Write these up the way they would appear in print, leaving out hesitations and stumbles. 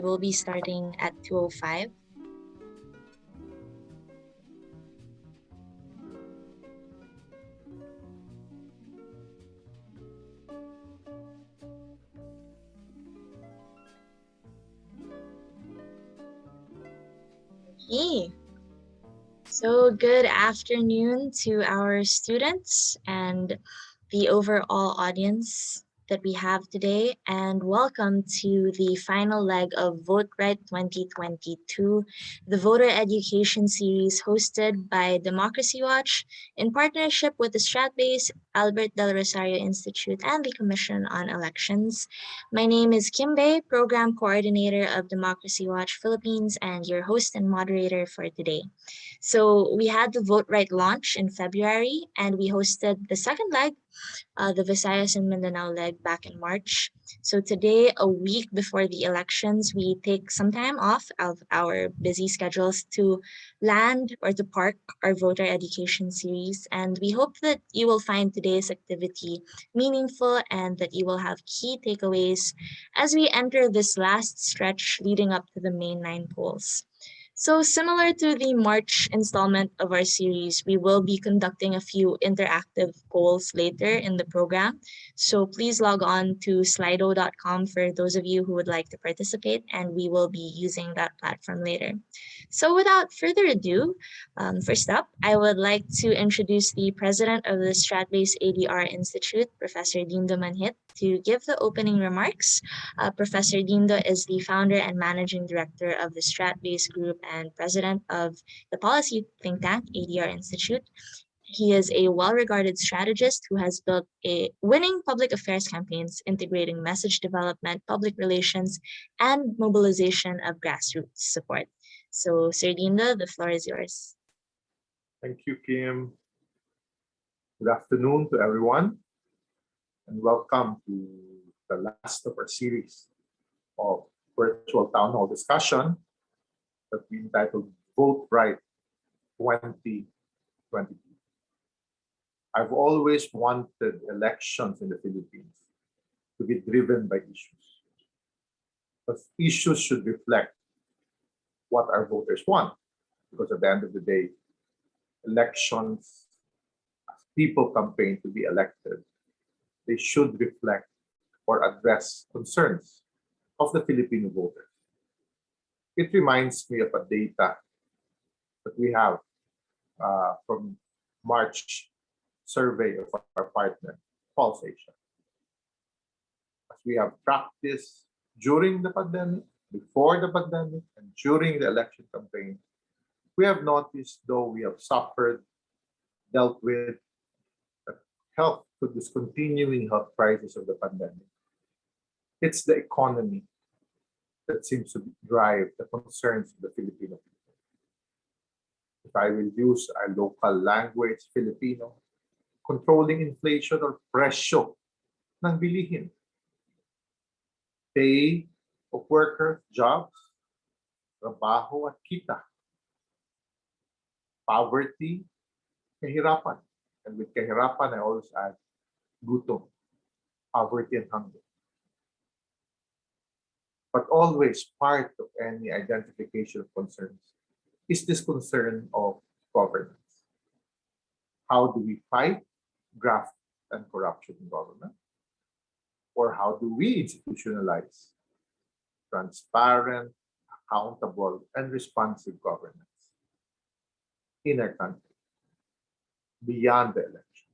will be starting at 2:05. Okay. So good afternoon to our students and the overall audience that we have today, and welcome to the final leg of Vote Right 2022, the voter education series hosted by Democracy Watch in partnership with the Strat-based Albert Del Rosario Institute and the Commission on Elections. My name is Kim Bay, Program Coordinator of Democracy Watch Philippines, and your host and moderator for today. So we had the Vote Right launch in February, and we hosted the second leg, the Visayas and Mindanao leg, back in March. So today, a week before the elections, we take some time off of our busy schedules to land or to park our voter education series. And we hope that you will find today's activity meaningful and that you will have key takeaways as we enter this last stretch leading up to the May 9 polls. So, similar to the March installment of our series, we will be conducting a few interactive polls later in the program. So, please log on to slido.com for those of you who would like to participate, and we will be using that platform later. So, without further ado, first up, I would like to introduce the president of the Strat-based ADR Institute, Professor Dindo Manhit, to give the opening remarks. Professor Dindo is the founder and managing director of the Strat-based Group and president of the policy think tank, ADR Institute. He is a well-regarded strategist who has built a winning public affairs campaigns integrating message development, public relations, and mobilization of grassroots support. So, Sir Dindo, the floor is yours. Thank you, Kim. Good afternoon to everyone, and welcome to the last of our series of virtual town hall discussion that we entitled Vote Right 2022. I've always wanted elections in the Philippines to be driven by issues. But issues should reflect what our voters want, because at the end of the day, elections, as people campaign to be elected, they should reflect or address concerns of the Filipino voters. It reminds me of a data that we have from March survey of our partner, Pulse Asia. As we have practiced during the pandemic, before the pandemic, and during the election campaign, we have noticed, though we have suffered, dealt with the health to this continuing health crisis of the pandemic, it's the economy that seems to drive the concerns of the Filipino people. If I will use our local language, Filipino, controlling inflation or presyo ng bilihin. Pay of workers, jobs, trabaho at kita. Poverty, kahirapan. And with kahirapan, I always add gutom, poverty and hunger. But always part of any identification of concerns is this concern of governance. How do we fight graft and corruption in government? Or how do we institutionalize transparent, accountable, and responsive governance in our country beyond the election?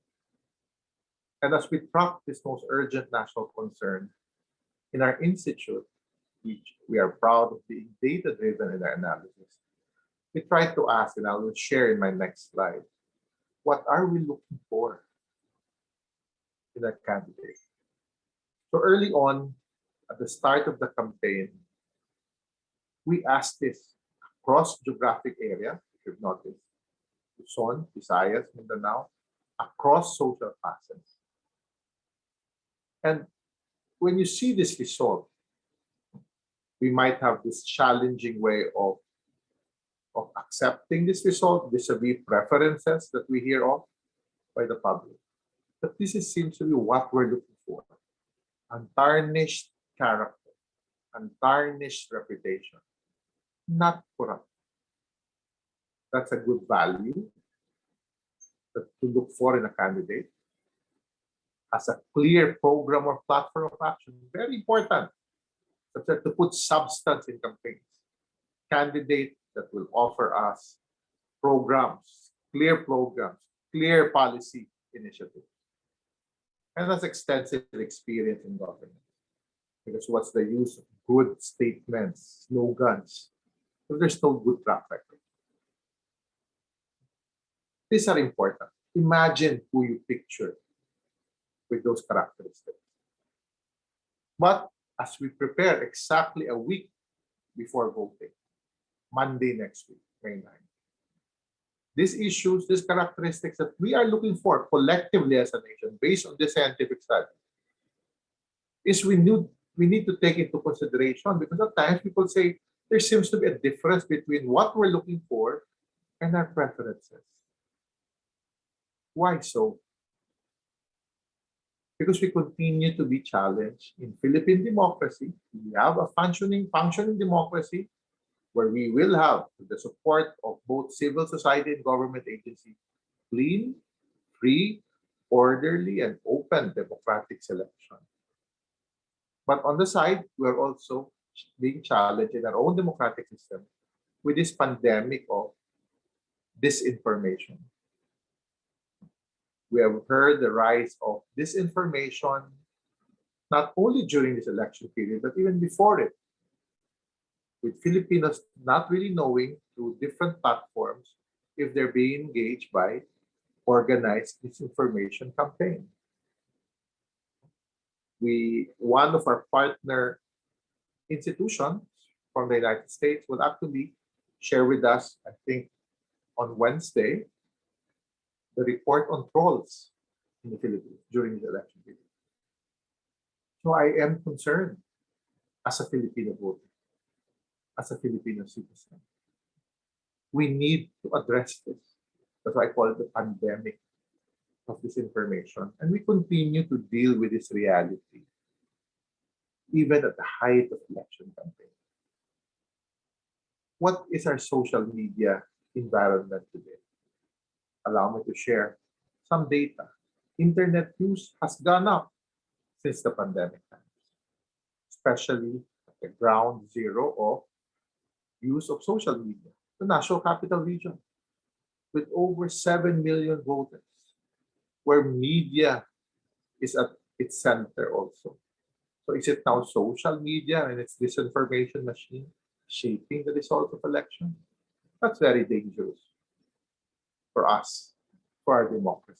And as we track this most urgent national concern in our institute, which we are proud of being data-driven in our analysis, we try to ask, and I will share in my next slide, what are we looking for in a candidate? So early on, at the start of the campaign, we asked this across geographic area, if you've noticed, Luzon, Visayas, Mindanao, across social classes. And when you see this result, we might have this challenging way of accepting this result vis-a-vis preferences that we hear of by the public. But this seems to be what we're looking for. Untarnished character, untarnished reputation, not corrupt. That's a good value to look for in a candidate. Has a clear program or platform of action, very important, such as to put substance in campaigns. Candidate that will offer us programs, clear policy initiatives, and has extensive experience in government. Because what's the use of good statements, slogans, if there's no good track record? These are important. Imagine who you picture with those characteristics. But as we prepare exactly a week before voting, Monday next week, May 9th, these issues, these characteristics that we are looking for collectively as a nation based on this scientific study, is we need to take into consideration, because at times people say there seems to be a difference between what we're looking for and our preferences. Why so? Because we continue to be challenged in Philippine democracy. We have a functioning democracy where we will have, with the support of both civil society and government agencies, clean, free, orderly, and open democratic selection. But on the side, we're also being challenged in our own democratic system with this pandemic of disinformation. We have heard the rise of disinformation not only during this election period, but even before it, with Filipinos not really knowing through different platforms if they're being engaged by organized disinformation campaign. One of our partner institutions from the United States will actually share with us, I think, on Wednesday, the report on trolls in the Philippines during the election period. So I am concerned as a Filipino voter, as a Filipino citizen. We need to address this. That's why I call it the pandemic of disinformation. And we continue to deal with this reality, even at the height of election campaign. What is our social media environment today? Allow me to share some data. Internet use has gone up since the pandemic times, especially at the ground zero of use of social media, the National Capital Region, with over 7 million voters, where media is at its center also. So is it now social media and its disinformation machine shaping the results of elections? That's very dangerous for us, for our democracy.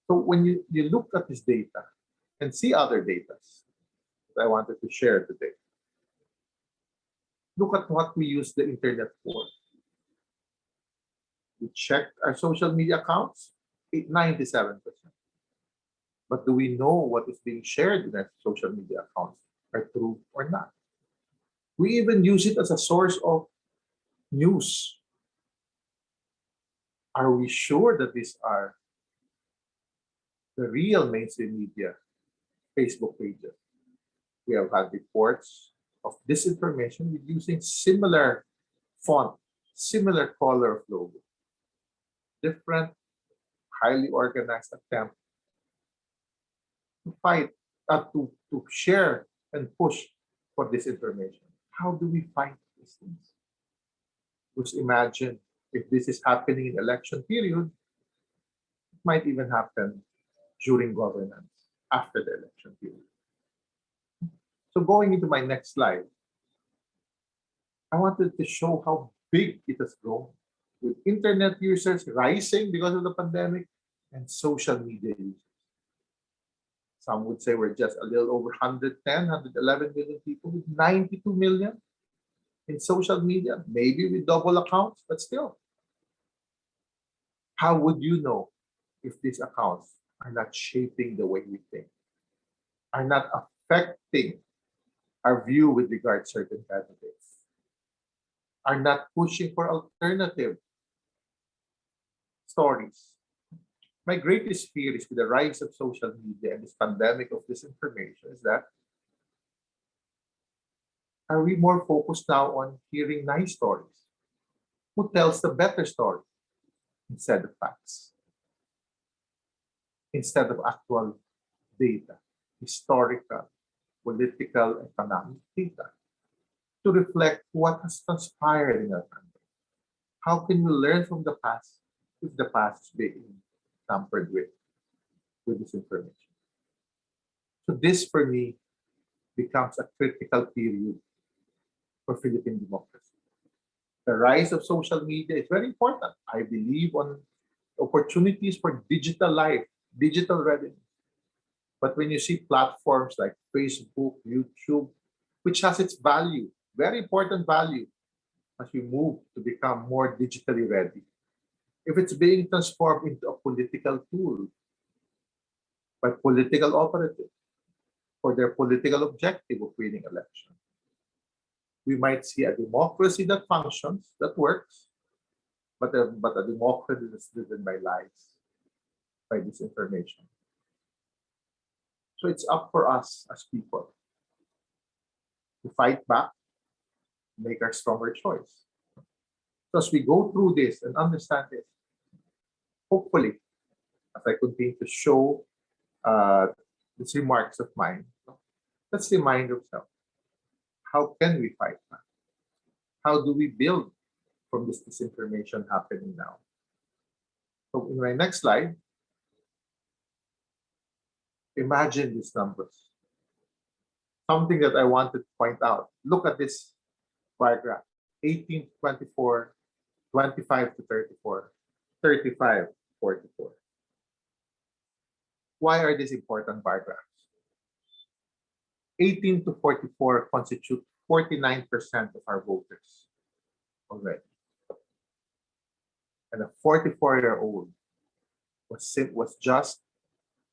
So when you look at this data and see other data that I wanted to share today, look at what we use the internet for. We check our social media accounts, 97%. But do we know what is being shared in our social media accounts are true or not? We even use it as a source of news. Are we sure that these are the real mainstream media Facebook pages? We have had reports of disinformation with using similar font, similar color of logo, different, highly organized attempt to fight, to share and push for disinformation. How do we fight these things? Just imagine if this is happening in election period, it might even happen during governance after the election period. So going into my next slide, I wanted to show how big it has grown, with internet users rising because of the pandemic and social media users. Some would say we're just a little over 110, 111 million people, with 92 million in social media, maybe with double accounts, but still. How would you know if these accounts are not shaping the way we think, are not affecting our view with regard to certain candidates, are not pushing for alternative stories? My greatest fear is with the rise of social media and this pandemic of disinformation is that Are we more focused now on hearing nice stories? Who tells the better story instead of facts, instead of actual data, historical, political, economic data, to reflect what has transpired in our country? How can we learn from the past if the past is being tampered with this information? So this, for me, becomes a critical period for Philippine democracy. The rise of social media is very important. I believe on opportunities for digital life, digital revenue. But when you see platforms like Facebook, YouTube, which has its value, very important value, as we move to become more digitally ready, if it's being transformed into a political tool by political operatives for their political objective of winning elections, we might see a democracy that functions, that works, but a democracy that's driven by lies, by disinformation. So it's up for us as people to fight back, make our stronger choice. So as we go through this and understand this, hopefully, as I continue to show uh, these remarks of mine, let's remind ourselves, how can we fight back? How do we build from this disinformation happening now? So in my next slide, imagine these numbers. Something that I wanted to point out. Look at this bar graph: 18 to 24, 25 to 34, 35 to 44. Why are these important bar graphs? 18 to 44 constitute 49% of our voters already. And a 44-year-old was just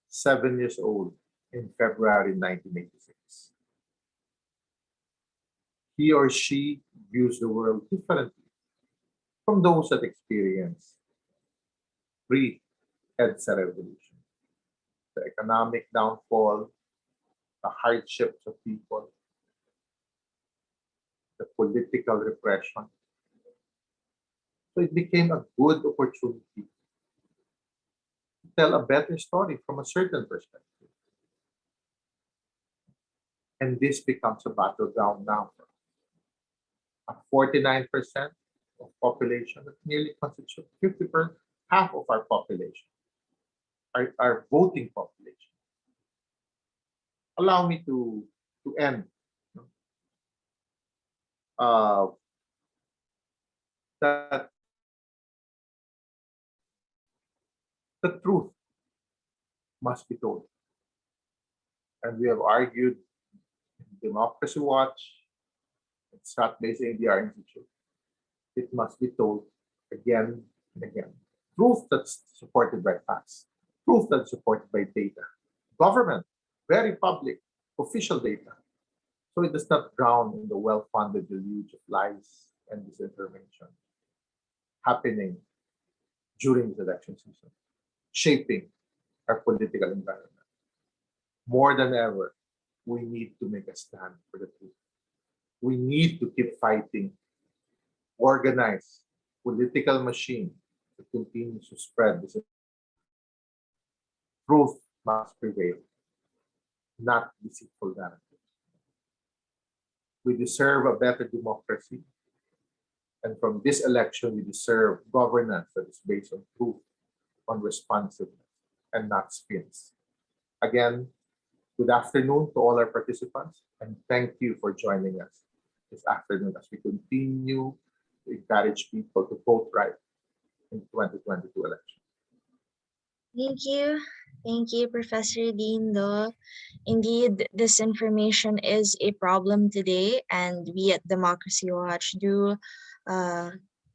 7 years old in February 1986. He or she views the world differently from those that experienced pre-EDSA revolution. The economic downfall, the hardships of people, the political repression. So it became a good opportunity to tell a better story from a certain perspective. And this becomes a battleground now for a 49% of population that nearly constitutes 50%, half of our population, our voting population. Allow me to end uh, that the truth must be told. And we have argued in Democracy Watch, and Strat-based ADRi Institute. It must be told again and again. Proof that's supported by facts, proof that's supported by data. Government, very public, official data. So it does not drown in the well-funded deluge of lies and disinformation happening during this election season, shaping our political environment. More than ever, we need to make a stand for the truth. We need to keep fighting, organize political machine that continues to spread this. Truth must prevail, not deceitful narratives. We deserve a better democracy. And from this election, we deserve governance that is based on truth, on responsiveness, and not spins. Again, good afternoon to all our participants, and thank you for joining us this afternoon as we continue to encourage people to vote right in 2022 election. Thank you. Thank you, Professor Dindo. Indeed, disinformation is a problem today, and we at Democracy Watch do uh,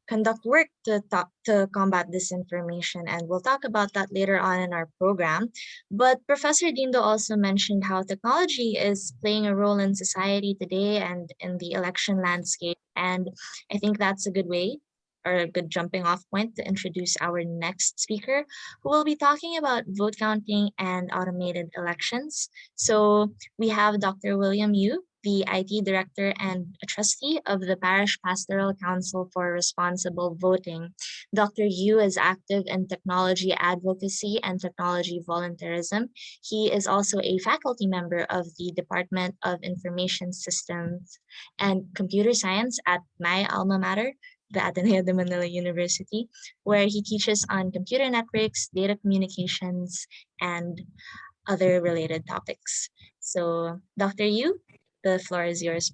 conduct work to combat disinformation, and we'll talk about that later on in our program. But Professor Dindo also mentioned how technology is playing a role in society today and in the election landscape, and I think that's a good way or a good jumping off point to introduce our next speaker, who will be talking about vote counting and automated elections. So we have Dr. William Yu. the IT Director and a trustee of the Parish Pastoral Council for Responsible Voting. Dr. Yu is active in technology advocacy and technology volunteerism. He is also a faculty member of the Department of Information Systems and Computer Science at my alma mater, the Ateneo de Manila University, where he teaches on computer networks, data communications, and other related topics. So, Dr. Yu, the floor is yours.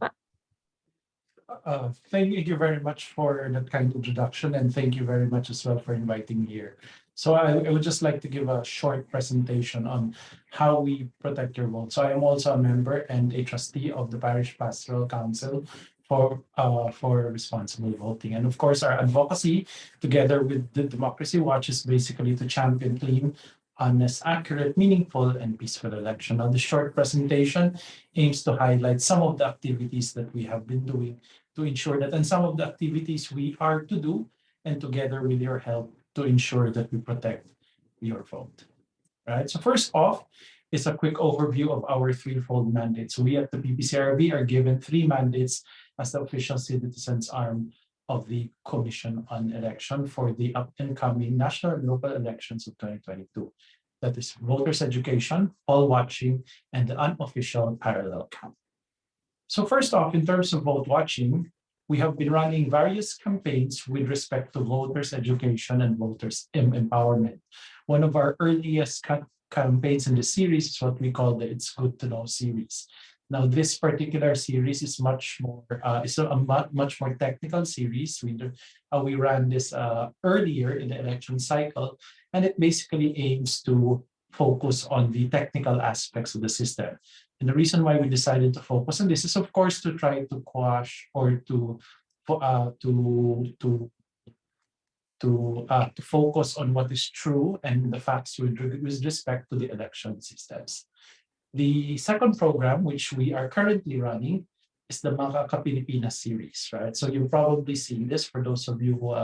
Thank you very much for that kind introduction, and thank you very much as well for inviting me here. So I would just like to give a short presentation on how we protect your vote. So I am also a member and a trustee of the Parish Pastoral Council for responsible voting. And of course, our advocacy, together with the Democracy Watch, is basically to champion clean, honest, accurate, meaningful, and peaceful election. Now, the short presentation aims to highlight some of the activities that we have been doing to ensure that, and some of the activities we are to do, and together with your help to ensure that we protect your vote. Right. So first off is a quick overview of our threefold mandate. So we at the PPCRB are given three mandates as the official citizens arm of the Commission on Election for the up and coming national and local elections of 2022. That is voters' education, poll watching, and the unofficial parallel count. So first off, in terms of vote watching, we have been running various campaigns with respect to voters' education and voters' empowerment. One of our earliest campaigns in the series is what we call the It's Good to Know series. Now, this particular series is much more much more technical series. We ran this earlier in the election cycle, and it basically aims to focus on the technical aspects of the system. And the reason why we decided to focus on this is, of course, to try to quash or to focus on what is true and the facts with respect to the election systems. The second program, which we are currently running, is the Makaka Pilipinas series, right? So you've probably seen this for those of you who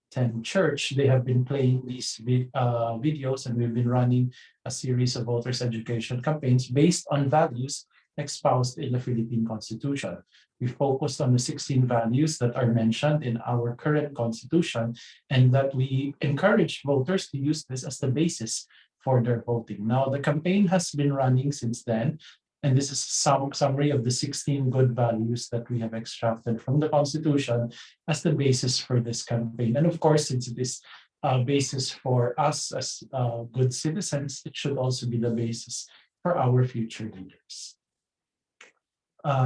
attend church. They have been playing these videos, and we've been running a series of voters' education campaigns based on values espoused in the Philippine Constitution. We focused on the 16 values that are mentioned in our current Constitution, and that we encourage voters to use this as the basis for their voting. Now, the campaign has been running since then, and this is some summary of the 16 good values that we have extracted from the Constitution as the basis for this campaign. And of course, since it is a basis for us as good citizens, it should also be the basis for our future leaders.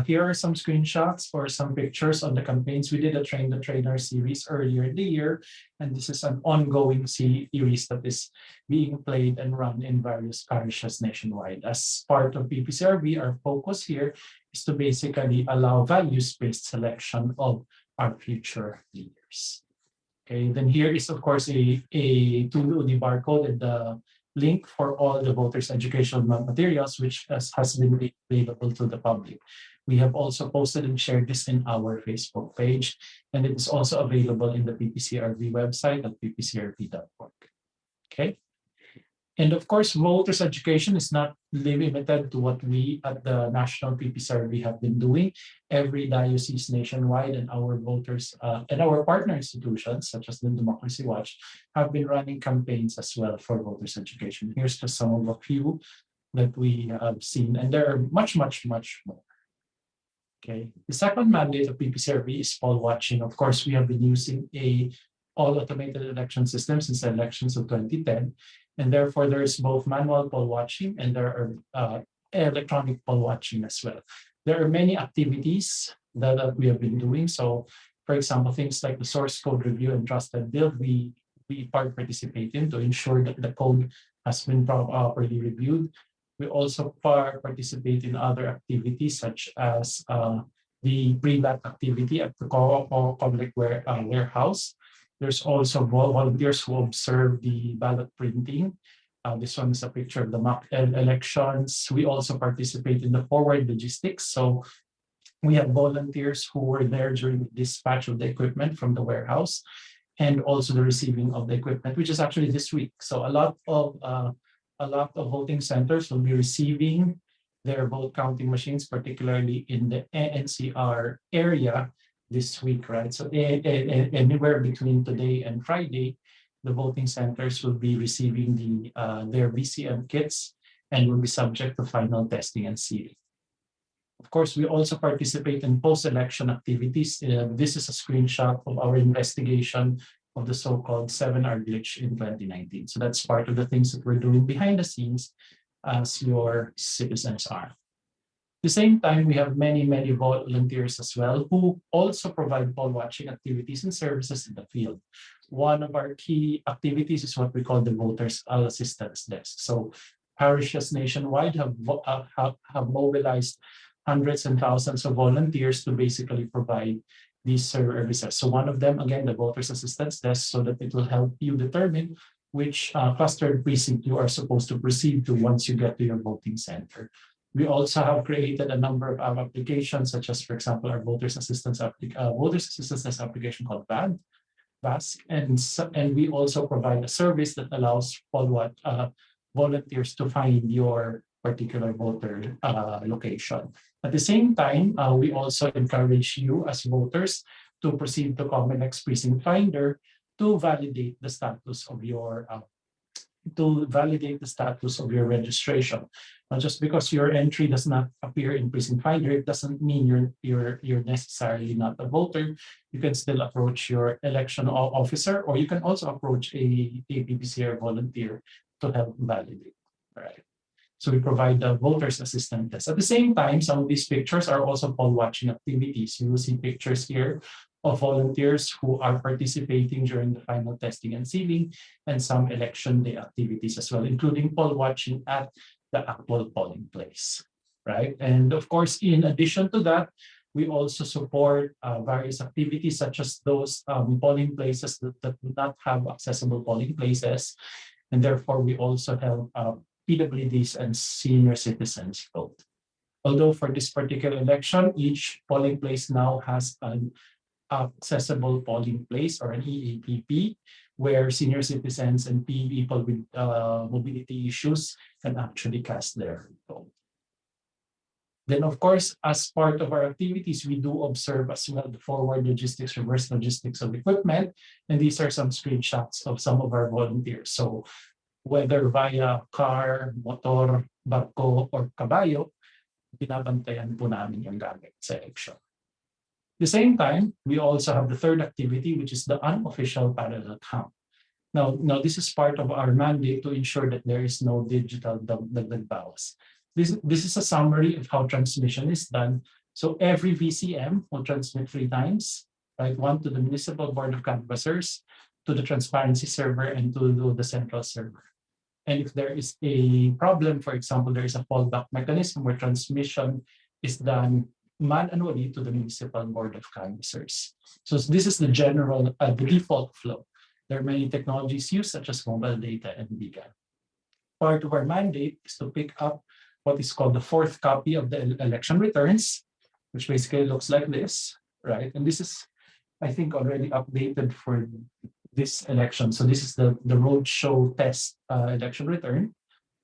Here are some screenshots or some pictures on the campaigns. We did a Train the Trainer series earlier in the year, and this is an ongoing series that is being played and run in various parishes nationwide. As part of PPCRB, our focus here is to basically allow values-based selection of our future leaders. Okay, then here is, of course, the barcode and the link for all the voters' educational materials, which has been made available to the public. We have also posted and shared this in our Facebook page, and it is also available in the PPCRB website at ppcrb.org. Okay. And of course, voters' education is not limited to what we at the National PPCRB have been doing. Every diocese nationwide and our voters and our partner institutions, such as the Democracy Watch, have been running campaigns as well for voters' education. Here's just some of a few that we have seen, and there are much, much, much more. Okay. The second mandate of PPCRB is poll watching. Of course, we have been using all automated election system since the elections of 2010. And therefore, there is both manual poll watching and there are electronic poll watching as well. There are many activities that we have been doing. So, for example, things like the source code review and trusted build, we participate in to ensure that the code has been properly reviewed. We also participate in other activities such as the pre-ballot activity at the public warehouse. There's also volunteers who observe the ballot printing. This one is a picture of the mock elections. We also participate in the forward logistics. So we have volunteers who were there during the dispatch of the equipment from the warehouse and also the receiving of the equipment, which is actually this week. So a lot of voting centers will be receiving their vote counting machines, particularly in the NCR area this week, right? So anywhere between today and Friday, the voting centers will be receiving their VCM kits and will be subject to final testing and sealing. Of course, we also participate in post-election activities. This is a screenshot of our investigation of the so-called 7-hour glitch in 2019. So that's part of the things that we're doing behind the scenes as your citizens are. At the same time, we have many, many volunteers as well who also provide poll watching activities and services in the field. One of our key activities is what we call the Voters Assistance Desk. So parishes nationwide have mobilized hundreds and thousands of volunteers to basically provide these services. So one of them, again, the Voters Assistance Desk, so that it will help you determine which clustered precinct you are supposed to proceed to once you get to your voting center. We also have created a number of applications, such as, for example, our Voters Assistance Desk application called VASC, and we also provide a service that allows volunteers to find your particular voter location. At the same time, we also encourage you as voters to proceed to Comelec Precinct Finder to validate the status of your registration. Now, just because your entry does not appear in Precinct Finder, it doesn't mean you're necessarily not a voter. You can still approach your election officer, or you can also approach a PPCR volunteer to help validate. All right. So we provide the voters assistance desk. At the same time, some of these pictures are also poll watching activities. You will see pictures here of volunteers who are participating during the final testing and sealing, and some election day activities as well, including poll watching at the actual polling place, right? And of course, in addition to that, we also support various activities such as those polling places that do not have accessible polling places, and therefore we also help PWDs and senior citizens vote. Although for this particular election, each polling place now has an accessible polling place, or an EAPP, where senior citizens and people with mobility issues can actually cast their vote. Then, of course, as part of our activities, we do observe as well the forward logistics, reverse logistics of equipment. And these are some screenshots of some of our volunteers. So whether via car, motor, barko, or kabayo, binabantayan po namin yung gamit sa election. At the same time, we also have the third activity, which is the unofficial parallel count. Now this is part of our mandate to ensure that there is no digital dagdag bawas. This is a summary of how transmission is done. So every VCM will transmit 3 times, right? One to the Municipal Board of Canvassers, to the transparency server, and to the central server. And if there is a problem, for example, there is a fallback mechanism where transmission is done manually to the Municipal Board of Canvassers. So this is the general, the default flow. There are many technologies used, such as mobile data and BGAN. Part of our mandate is to pick up what is called the 4th copy of the election returns, which basically looks like this, right? And this is, I think, already updated for this election. So this is the roadshow test election return,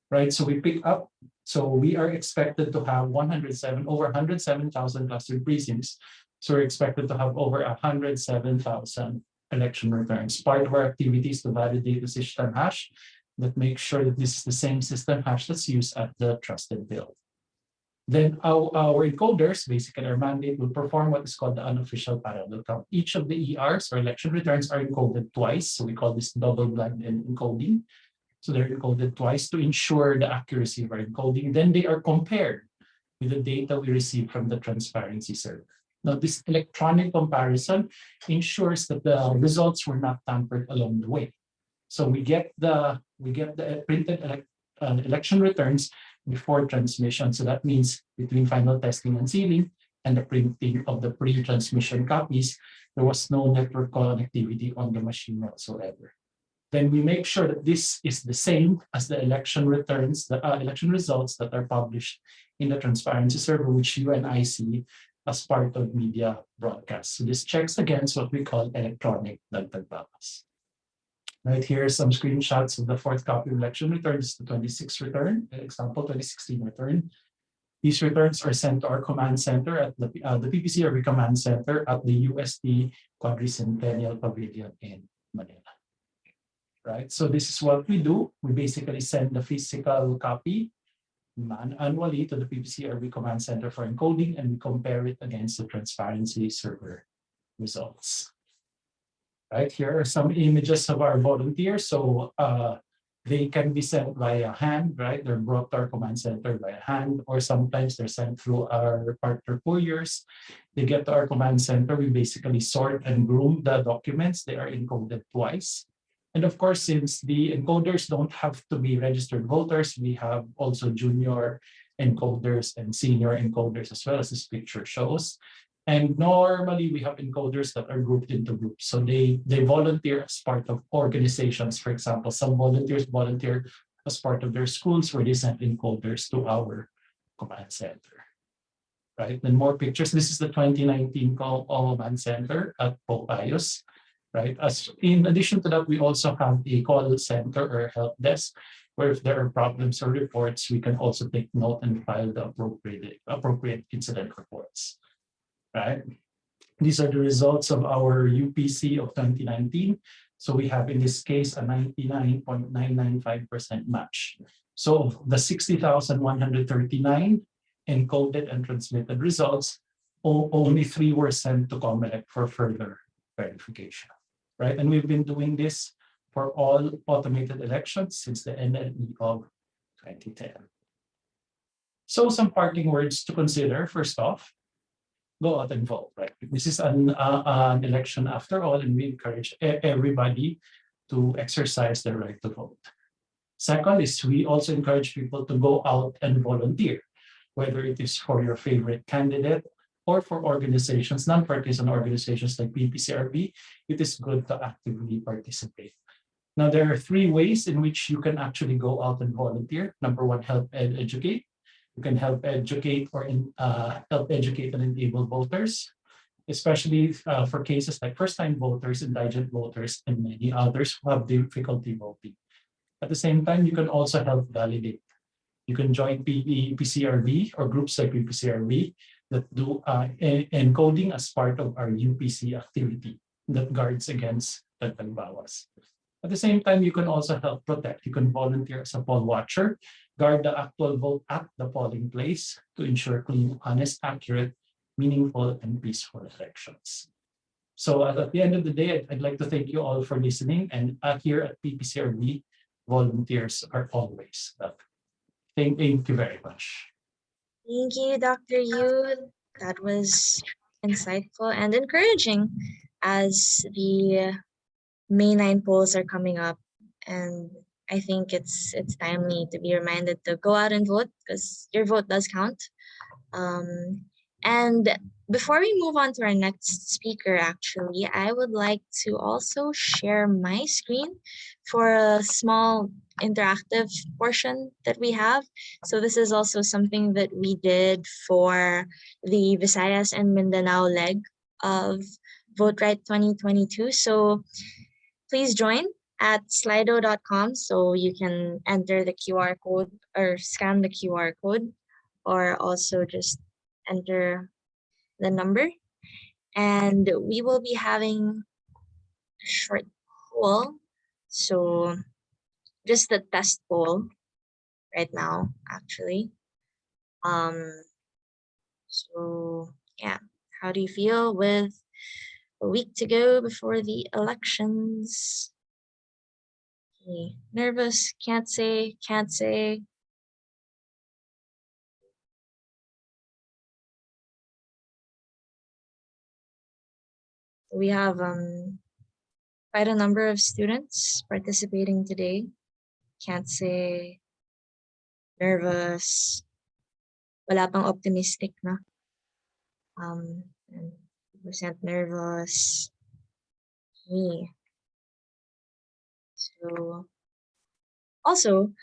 right? So we pick up, so we are expected to have over 107,000 clustered precincts. So we're expected to have over 107,000 election returns. Part of our activities to validate the system hash that makes sure that this is the same system hash that's used at the trusted build. Then our encoders, basically our mandate, will perform what is called the unofficial parallel count. Each of the ERs, or election returns, are encoded twice. So we call this double-blind encoding. So they're encoded twice to ensure the accuracy of our encoding. Then they are compared with the data we receive from the transparency server. Now, this electronic comparison ensures that the results were not tampered along the way. So we get the printed election returns before transmission. So that means between final testing and sealing and the printing of the pre-transmission copies, there was no network connectivity on the machine whatsoever. Then we make sure that this is the same as the election returns, the election results that are published in the transparency server, which you and I see as part of media broadcasts. So this checks against what we call electronic dagdag bawas. Right here are some screenshots of the 4th copy of election returns, the 26 return, example 2016 return. These returns are sent to our command center at the PPCRB command center at the UST Quadricentennial Pavilion in Manila. Right, so this is what we do. We basically send the physical copy annually to the PPCRB command center for encoding, and we compare it against the transparency server results. Right, here are some images of our volunteers. So they can be sent via hand, right? They're brought to our command center via hand, or sometimes they're sent through our partner couriers. They get to our command center. We basically sort and groom the documents. They are encoded twice. And of course, since the encoders don't have to be registered voters, we have also junior encoders and senior encoders, as well as this picture shows. And normally we have encoders that are grouped into groups. So they volunteer as part of organizations. For example, some volunteers volunteer as part of their schools where they send encoders to our command center. Right, and more pictures. This is the 2019 command center at Popayos. Right, as in addition to that, we also have a call center or help desk, where if there are problems or reports, we can also take note and file the appropriate incident reports. Right, these are the results of our UPC of 2019. So we have in this case a 99.995% match. So the 60,139 encoded and transmitted results, only 3 were sent to COMELEC for further verification. Right, and we've been doing this for all automated elections since the NLE of 2010. So some parting words to consider. First off, go out and vote. Right, this is an election after all, and we encourage everybody to exercise their right to vote. Second is we also encourage people to go out and volunteer, whether it is for your favorite candidate or for organizations, non-partisan organizations like PPCRB. It is good to actively participate. Now, there are 3 ways in which you can actually go out and volunteer. Number 1, help educate. You can help educate or help educate and enable voters, especially for cases like first-time voters, indigent voters, and many others who have difficulty voting. At the same time, you can also help validate. You can join PPCRB or groups like PPCRB that do encoding as part of our UPC activity that guards against tagbawas. At the same time, you can also help protect. You can volunteer as a poll watcher, guard the actual vote at the polling place to ensure clean, honest, accurate, meaningful, and peaceful elections. So at the end of the day, I'd like to thank you all for listening. And here at PPCRB, volunteers are always welcome. Thank you very much. Thank you, Dr. Yu. That was insightful and encouraging as the May 9 polls are coming up. And I think it's timely to be reminded to go out and vote because your vote does count. And before we move on to our next speaker, actually, I would like to also share my screen for a small interactive portion that we have. So this is also something that we did for the Visayas and Mindanao leg of Vote Right 2022. So please join at slido.com so you can enter the QR code or scan the QR code, or also just enter the number. And we will be having a short poll. So just a test poll right now, actually. So yeah, how do you feel with a week to go before the elections? Okay. Nervous, can't say. We have quite a number of students participating today. Can't say, nervous, wala pang optimistic na. And percent nervous. Me. So also,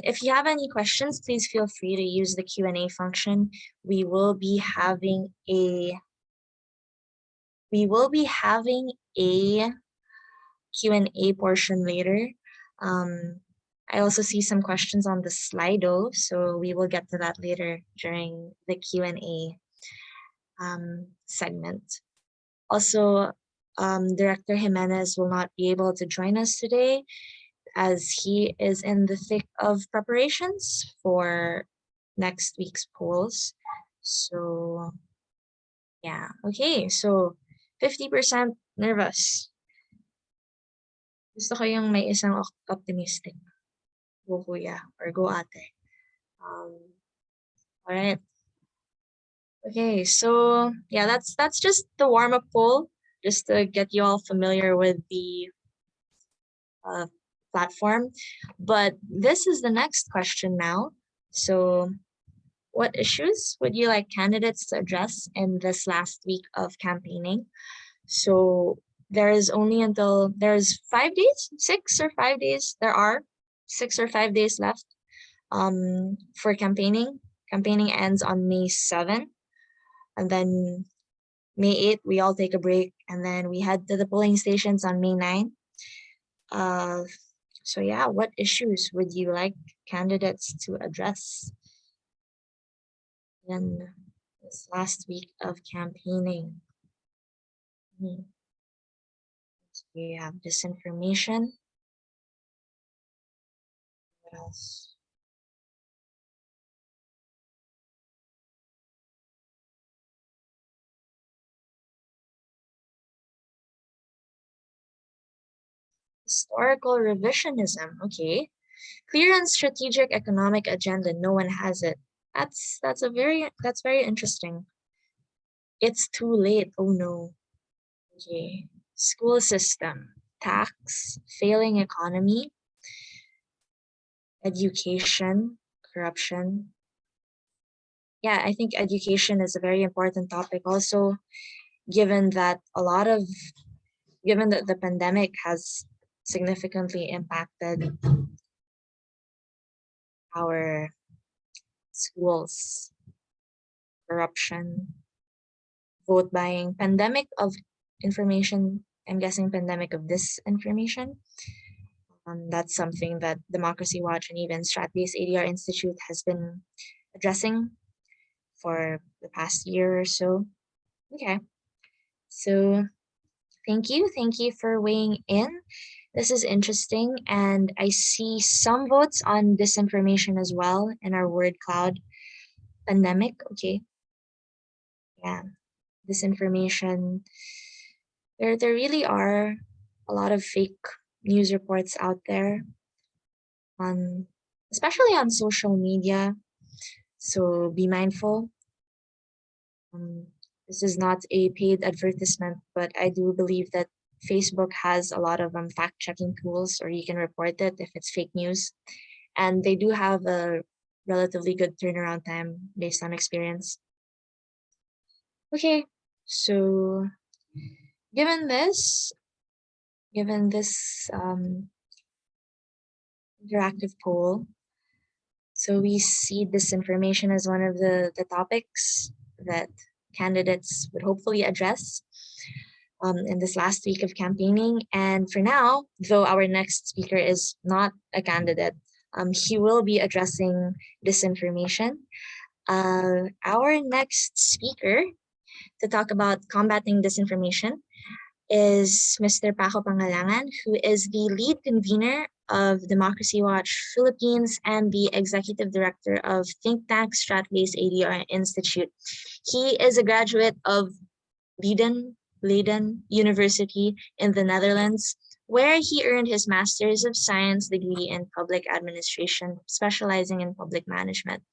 if you have any questions, please feel free to use the Q&A function. We will be having a Q&A portion later. I also see some questions on the Slido, so we will get to that later during the Q&A segment. Also, Director Jimenez will not be able to join us today as he is in the thick of preparations for next week's polls. So, yeah. Okay, so 50% nervous. Gusto ko yung may isang optimistic. Go kuya or go ate. All right. Okay, so yeah, that's just the warm-up poll, just to get you all familiar with the platform. But this is the next question now. So what issues would you like candidates to address in this last week of campaigning? So there's 5 days, 6 or 5 days. There are 6 or 5 days left for campaigning. Campaigning ends on May 7th. And then May 8th, we all take a break. And then we head to the polling stations on May 9th. So yeah, what issues would you like candidates to address in this last week of campaigning? So we have disinformation. What else? Historical revisionism. Okay. Clear and strategic economic agenda. No one has it. That's very interesting. It's too late. Oh no. Okay. School system, tax, failing economy, education, corruption. Yeah, I think education is a very important topic also, given that the pandemic has significantly impacted our schools, corruption, vote buying, pandemic of information, I'm guessing pandemic of disinformation. That's something that Democracy Watch and even Strat-based ADRi Institute has been addressing for the past year or so. Okay, so thank you for weighing in. This is interesting, and I see some votes on disinformation as well in our word cloud. Pandemic, okay. Yeah, disinformation. There really are a lot of fake news reports out there especially on social media. So be mindful. This is not a paid advertisement, but I do believe that Facebook has a lot of fact-checking tools, or you can report it if it's fake news. And they do have a relatively good turnaround time based on experience. Okay, so given this interactive poll, so we see disinformation as one of the topics that candidates would hopefully address in this last week of campaigning. And for now, though our next speaker is not a candidate, he will be addressing disinformation. Our next speaker to talk about combating disinformation is Mr. Paco Pangalangan, who is the lead convener of Democracy Watch Philippines and the executive director of think tank Strat-based ADRi Institute. He is a graduate of Leiden University in the Netherlands, where he earned his Master's of Science degree in Public Administration, specializing in public management.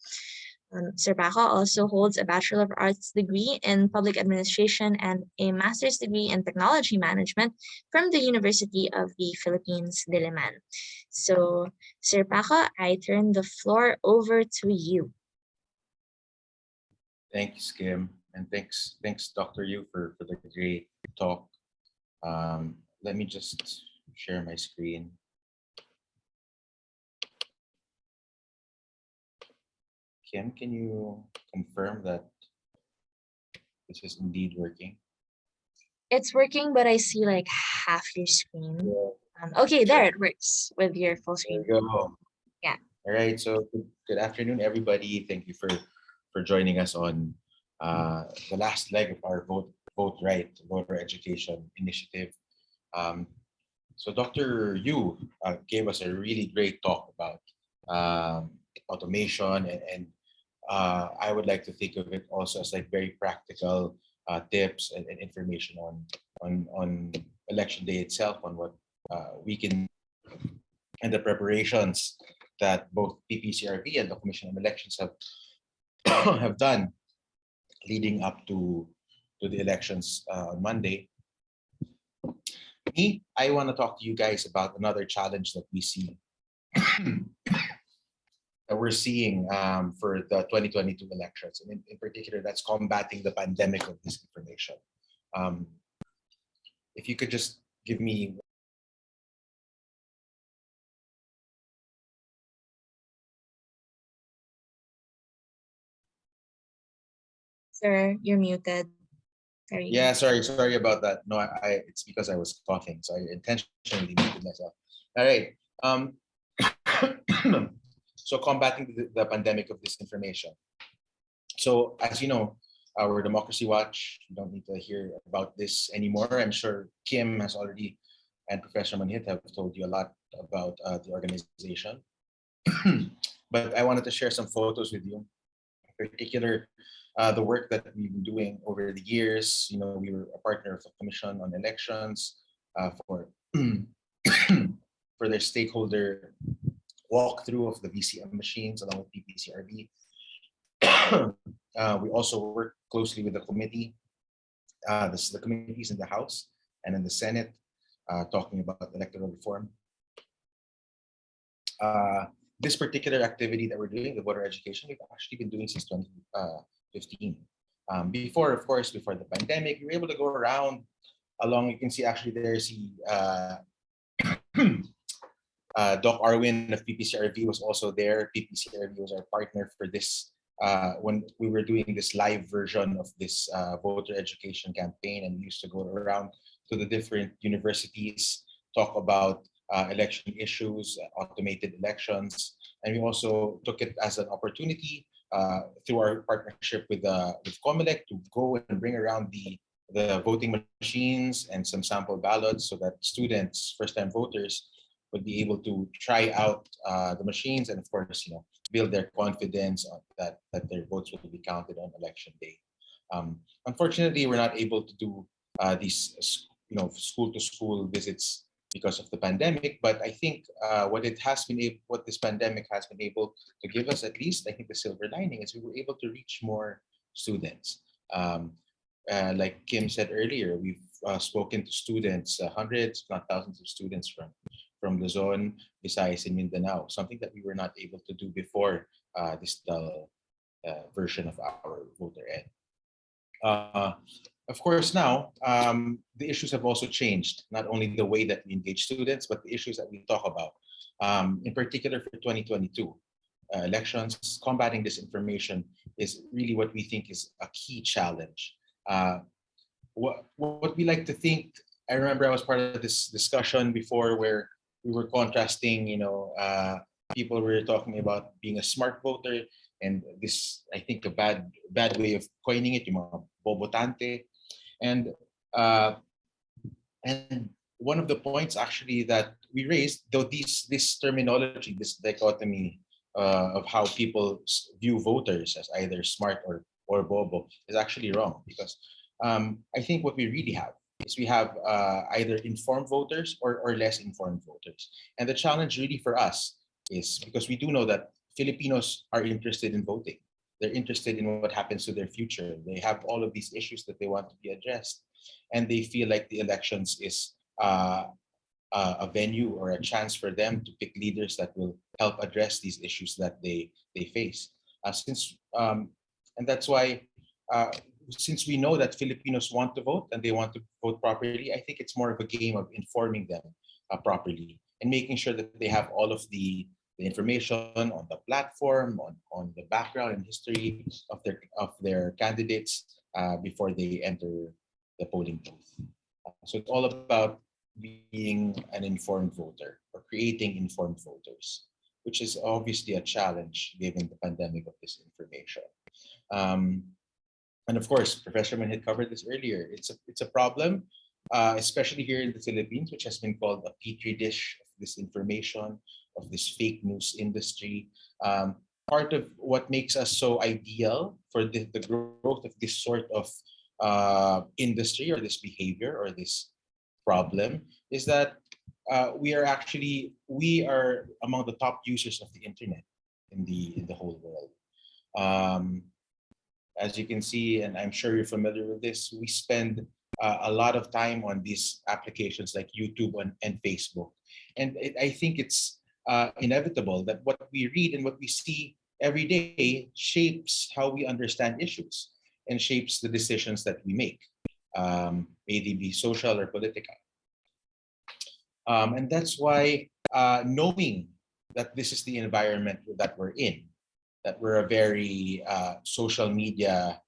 Sir Paco also holds a Bachelor of Arts degree in Public Administration and a Master's degree in Technology Management from the University of the Philippines, Diliman. So, Sir Paco, I turn the floor over to you. Thank you, Skim, and thanks, Dr. Yu, for the great talk. Let me just share my screen. Kim, can you confirm that this is indeed working? It's working, but I see like half your screen. Okay, there it works with your full screen. There you go. Yeah. All right. So good afternoon, everybody. Thank you for joining us on the last leg of our vote right voter education initiative. Um, so Dr. Yu gave us a really great talk about automation, and I would like to think of it also as like very practical tips and information on election day itself, on what we can, and the preparations that both PPCRB and the Commission on Elections have have done leading up to the elections on Monday. Me, I want to talk to you guys about another challenge that we see that we're seeing for the 2022 elections, and in particular, that's combating the pandemic of disinformation. Um, if you could just give me. Sir, you're muted. There you Yeah, go. sorry about that. No, it's because I was coughing, so I intentionally muted myself. All right. So combating the pandemic of disinformation. So as you know, our Democracy Watch, you don't need to hear about this anymore. I'm sure Kim has already, and Professor Manhit have told you a lot about the organization. But I wanted to share some photos with you, in particular the work that we've been doing over the years. You know, we were a partner of the Commission on Elections for for their stakeholder walkthrough of the VCM machines along with PPCRB. We also work closely with the committee, the committees in the House and in the Senate, talking about electoral reform. This particular activity that we're doing, the voter education, we've actually been doing since 2015. Before, of course, before the pandemic, we were able to go around along. You can see actually there's Doc Arwin of PPCRV was also there. PPCRV was our partner for this when we were doing this live version of this voter education campaign, and we used to go around to the different universities, talk about election issues, automated elections, and we also took it as an opportunity through our partnership with COMELEC to go and bring around the voting machines and some sample ballots so that students, first-time voters, would be able to try out the machines and, of course, build their confidence that their votes will be counted on election day. Unfortunately, we're not able to do these school-to-school visits because of the pandemic. But I think what this pandemic has been able to give us, at least, I think the silver lining is we were able to reach more students. Like Kim said earlier, we've spoken to students, hundreds, if not thousands of students from Luzon, Visayas, and Mindanao, something that we were not able to do before this version of our voter ed. Of course, now the issues have also changed, not only the way that we engage students, but the issues that we talk about. In particular for 2022 elections, combating disinformation is really what we think is a key challenge. What we like to think, I remember I was part of this discussion before where we were contrasting, people were talking about being a smart voter, and this, I think, a bad way of coining it, yung mga bobotante. And one of the points actually that we raised, though this terminology, this dichotomy of how people view voters as either smart or bobo is actually wrong, because I think what we really have is we have either informed voters or less informed voters. And the challenge really for us is because we do know that Filipinos are interested in voting. They're interested in what happens to their future. They have all of these issues that they want to be addressed. And they feel like the elections is a venue or a chance for them to pick leaders that will help address these issues that they face. And that's why since we know that Filipinos want to vote and they want to vote properly, I think it's more of a game of informing them properly and making sure that they have all of the information on the platform, on the background and history of their candidates before they enter the polling booth. So it's all about being an informed voter or creating informed voters. which is obviously a challenge given the pandemic of disinformation. Um, and of course, Professor Man had covered this earlier. It's a problem, especially here in the Philippines, which has been called a petri dish of disinformation, of this fake news industry. Part of what makes us so ideal for the growth of this sort of industry or this behavior or this problem is that we are among the top users of the internet in the whole world. Um, as you can see, and I'm sure you're familiar with this, we spend a lot of time on these applications like YouTube and Facebook. And I think it's inevitable that what we read and what we see every day shapes how we understand issues and shapes the decisions that we make, may they be social or political. And that's why knowing that this is the environment that we're in, that we're a very social media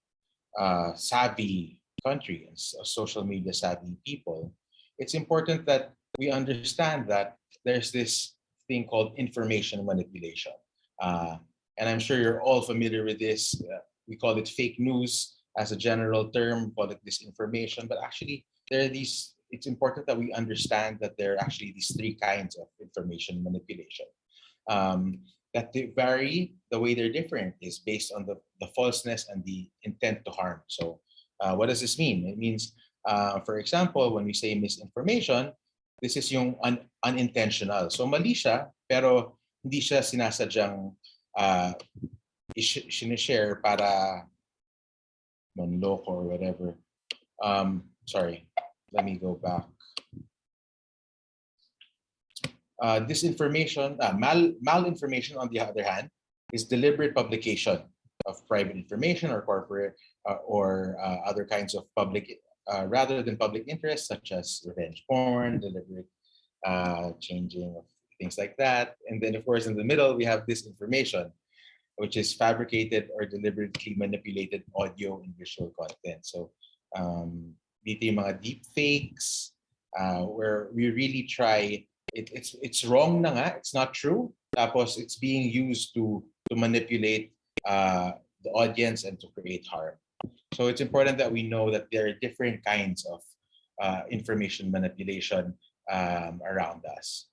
savvy country and social media savvy people, it's important that we understand that there's this thing called information manipulation. And I'm sure you're all familiar with this. We call it fake news as a general term, call it disinformation, but actually there are these, it's important that we understand that there are actually these three kinds of information manipulation. That they vary, the way they're different is based on the falseness and the intent to harm. So what does this mean? It means, for example, when we say misinformation, this is yung unintentional. So mali siya, pero hindi siya sinasadyang sinishare para manloko or whatever. Sorry, let me go back. Disinformation, malinformation, on the other hand, is deliberate publication of private information or corporate or other kinds of public, rather than public interest, such as revenge porn, deliberate changing of things like that. And then, of course, in the middle, we have disinformation, which is fabricated or deliberately manipulated audio and visual content. So, dito yung mga deep fakes, where we really try. It's wrong na nga, it's not true. Tapos it's being used to manipulate the audience and to create harm. So it's important that we know that there are different kinds of information manipulation around us.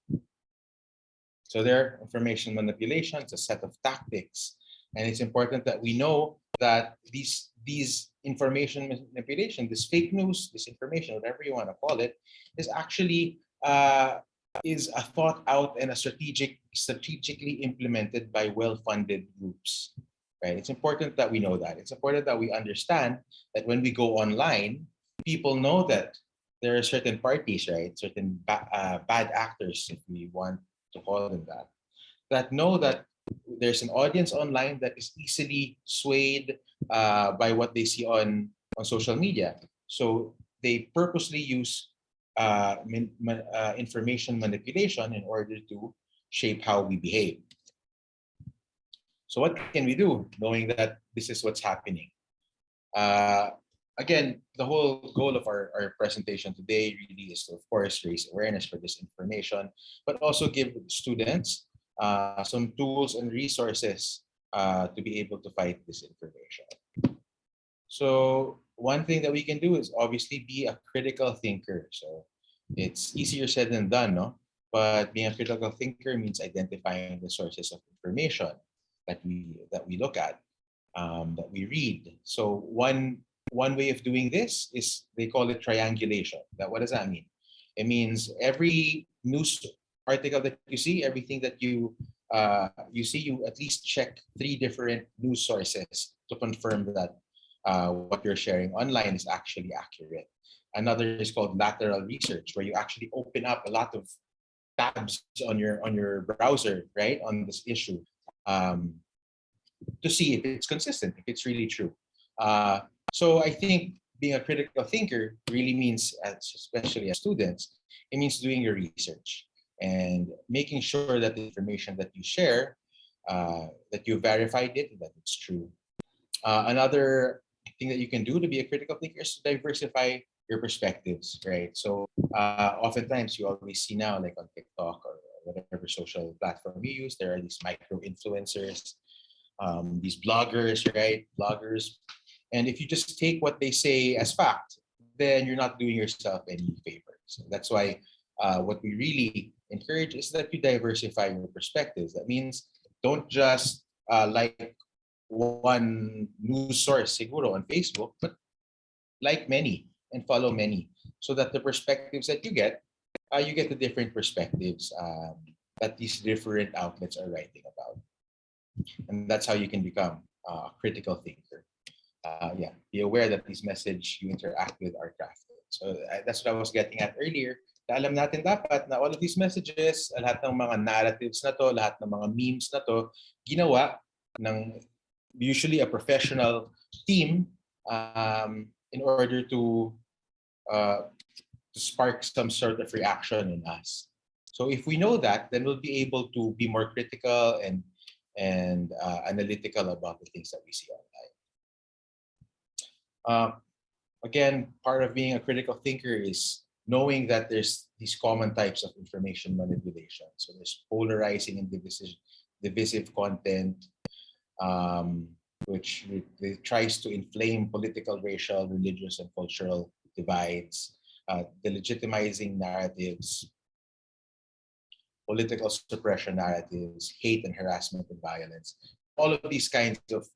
So there, information manipulation is a set of tactics, and it's important that we know that these information manipulation, this fake news, this information, whatever you want to call it, is actually is a thought out and a strategically implemented by well-funded groups, right? It's important that we know that. It's important that we understand that when we go online, people know that there are certain parties, right? Certain bad actors, if we want to call them that, that know that there's an audience online that is easily swayed by what they see on social media. So they purposely use information manipulation in order to shape how we behave. So what can we do knowing that this is what's happening? Again, the whole goal of our presentation today really is to, of course, raise awareness for this information, but also give students some tools and resources to be able to fight this information. So one thing that we can do is obviously be a critical thinker. So it's easier said than done, no? But being a critical thinker means identifying the sources of information that we look at, that we read. So one way of doing this is they call it triangulation. What does that mean? It means every news article that you see, everything that you see, you at least check 3 different news sources to confirm that what you're sharing online is actually accurate. Another is called lateral research, where you actually open up a lot of tabs on your browser, right, on this issue, to see if it's consistent, if it's really true. So I think being a critical thinker really means, especially as students, it means doing your research and making sure that the information that you share, that you verified it, that it's true. Another thing that you can do to be a critical thinker is to diversify your perspectives, right? So oftentimes you always see now, like on TikTok or whatever whatever social platform you use. There are these micro influencers, these bloggers, right? Bloggers. And if you just take what they say as fact, then you're not doing yourself any favor. So that's why what we really encourage is that you diversify your perspectives. That means don't just like one news source, seguro, on Facebook, but like many and follow many, so that the perspectives that you get the different perspectives that these different outlets are writing about. And that's how you can become a critical thinker. Yeah, be aware that these message you interact with are crafted. So that's what I was getting at earlier. Na alam natin dapat na all of these messages, lahat ng mga narratives na to, lahat ng mga memes na to, ginawa ng usually a professional team in order to spark some sort of reaction in us. So if we know that, then we'll be able to be more critical and analytical about the things that we see online. Again, part of being a critical thinker is knowing that there's these common types of information manipulation. So there's polarizing and divisive content, which tries to inflame political, racial, religious, and cultural divides, delegitimizing narratives, political suppression narratives, hate and harassment and violence. All of these kinds of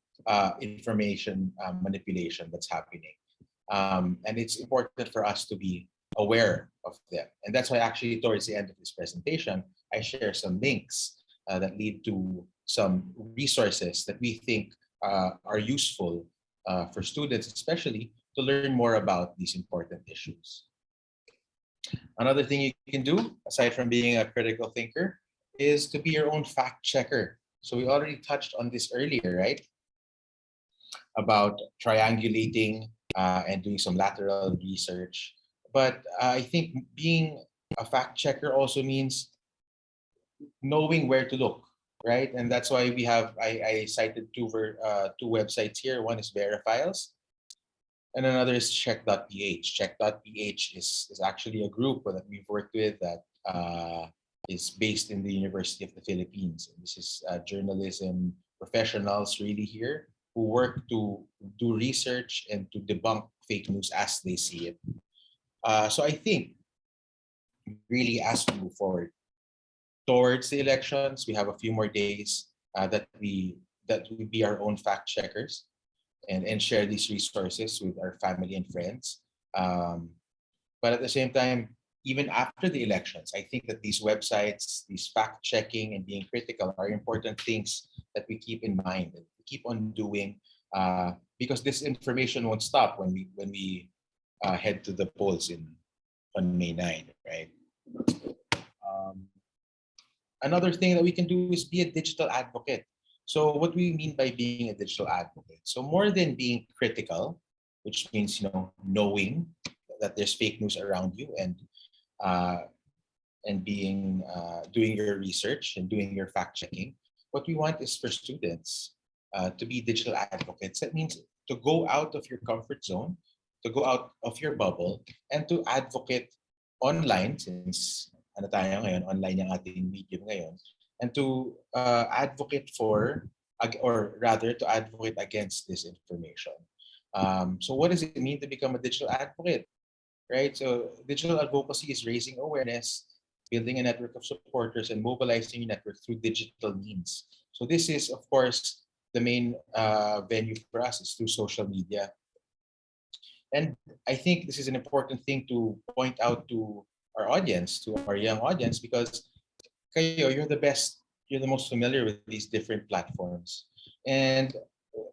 information manipulation that's happening. And it's important for us to be aware of them. And that's why actually towards the end of this presentation, I share some links that lead to some resources that we think are useful for students, especially to learn more about these important issues. Another thing you can do, aside from being a critical thinker, is to be your own fact checker. So we already touched on this earlier, right? About triangulating and doing some lateral research. But I think being a fact checker also means knowing where to look, right? And that's why we have, I cited two websites here. One is Verifiles, and another is check.ph. Check.ph is actually a group that we've worked with that is based in the University of the Philippines. And this is journalism professionals really here who work to do research and to debunk fake news as they see it. So I think really as we move forward towards the elections, we have a few more days that we be our own fact checkers and share these resources with our family and friends. But at the same time, even after the elections, I think that these websites, these fact checking and being critical are important things that we keep in mind and we keep on doing because this information won't stop when we head to the polls on May 9, right? Another thing that we can do is be a digital advocate. So what we mean by being a digital advocate? So more than being critical, which means knowing that there's fake news around you and being doing your research and doing your fact checking, what we want is for students to be digital advocates. That means to go out of your comfort zone, to go out of your bubble, and to advocate online, since online yung ating medium ngayon, and to advocate for, or rather to advocate against disinformation. So what does it mean to become a digital advocate? Right? So digital advocacy is raising awareness, building a network of supporters, and mobilizing your network through digital means. So this is, of course, the main venue for us is through social media. And I think this is an important thing to point out to our audience, to our young audience, because you're the best, you're the most familiar with these different platforms. And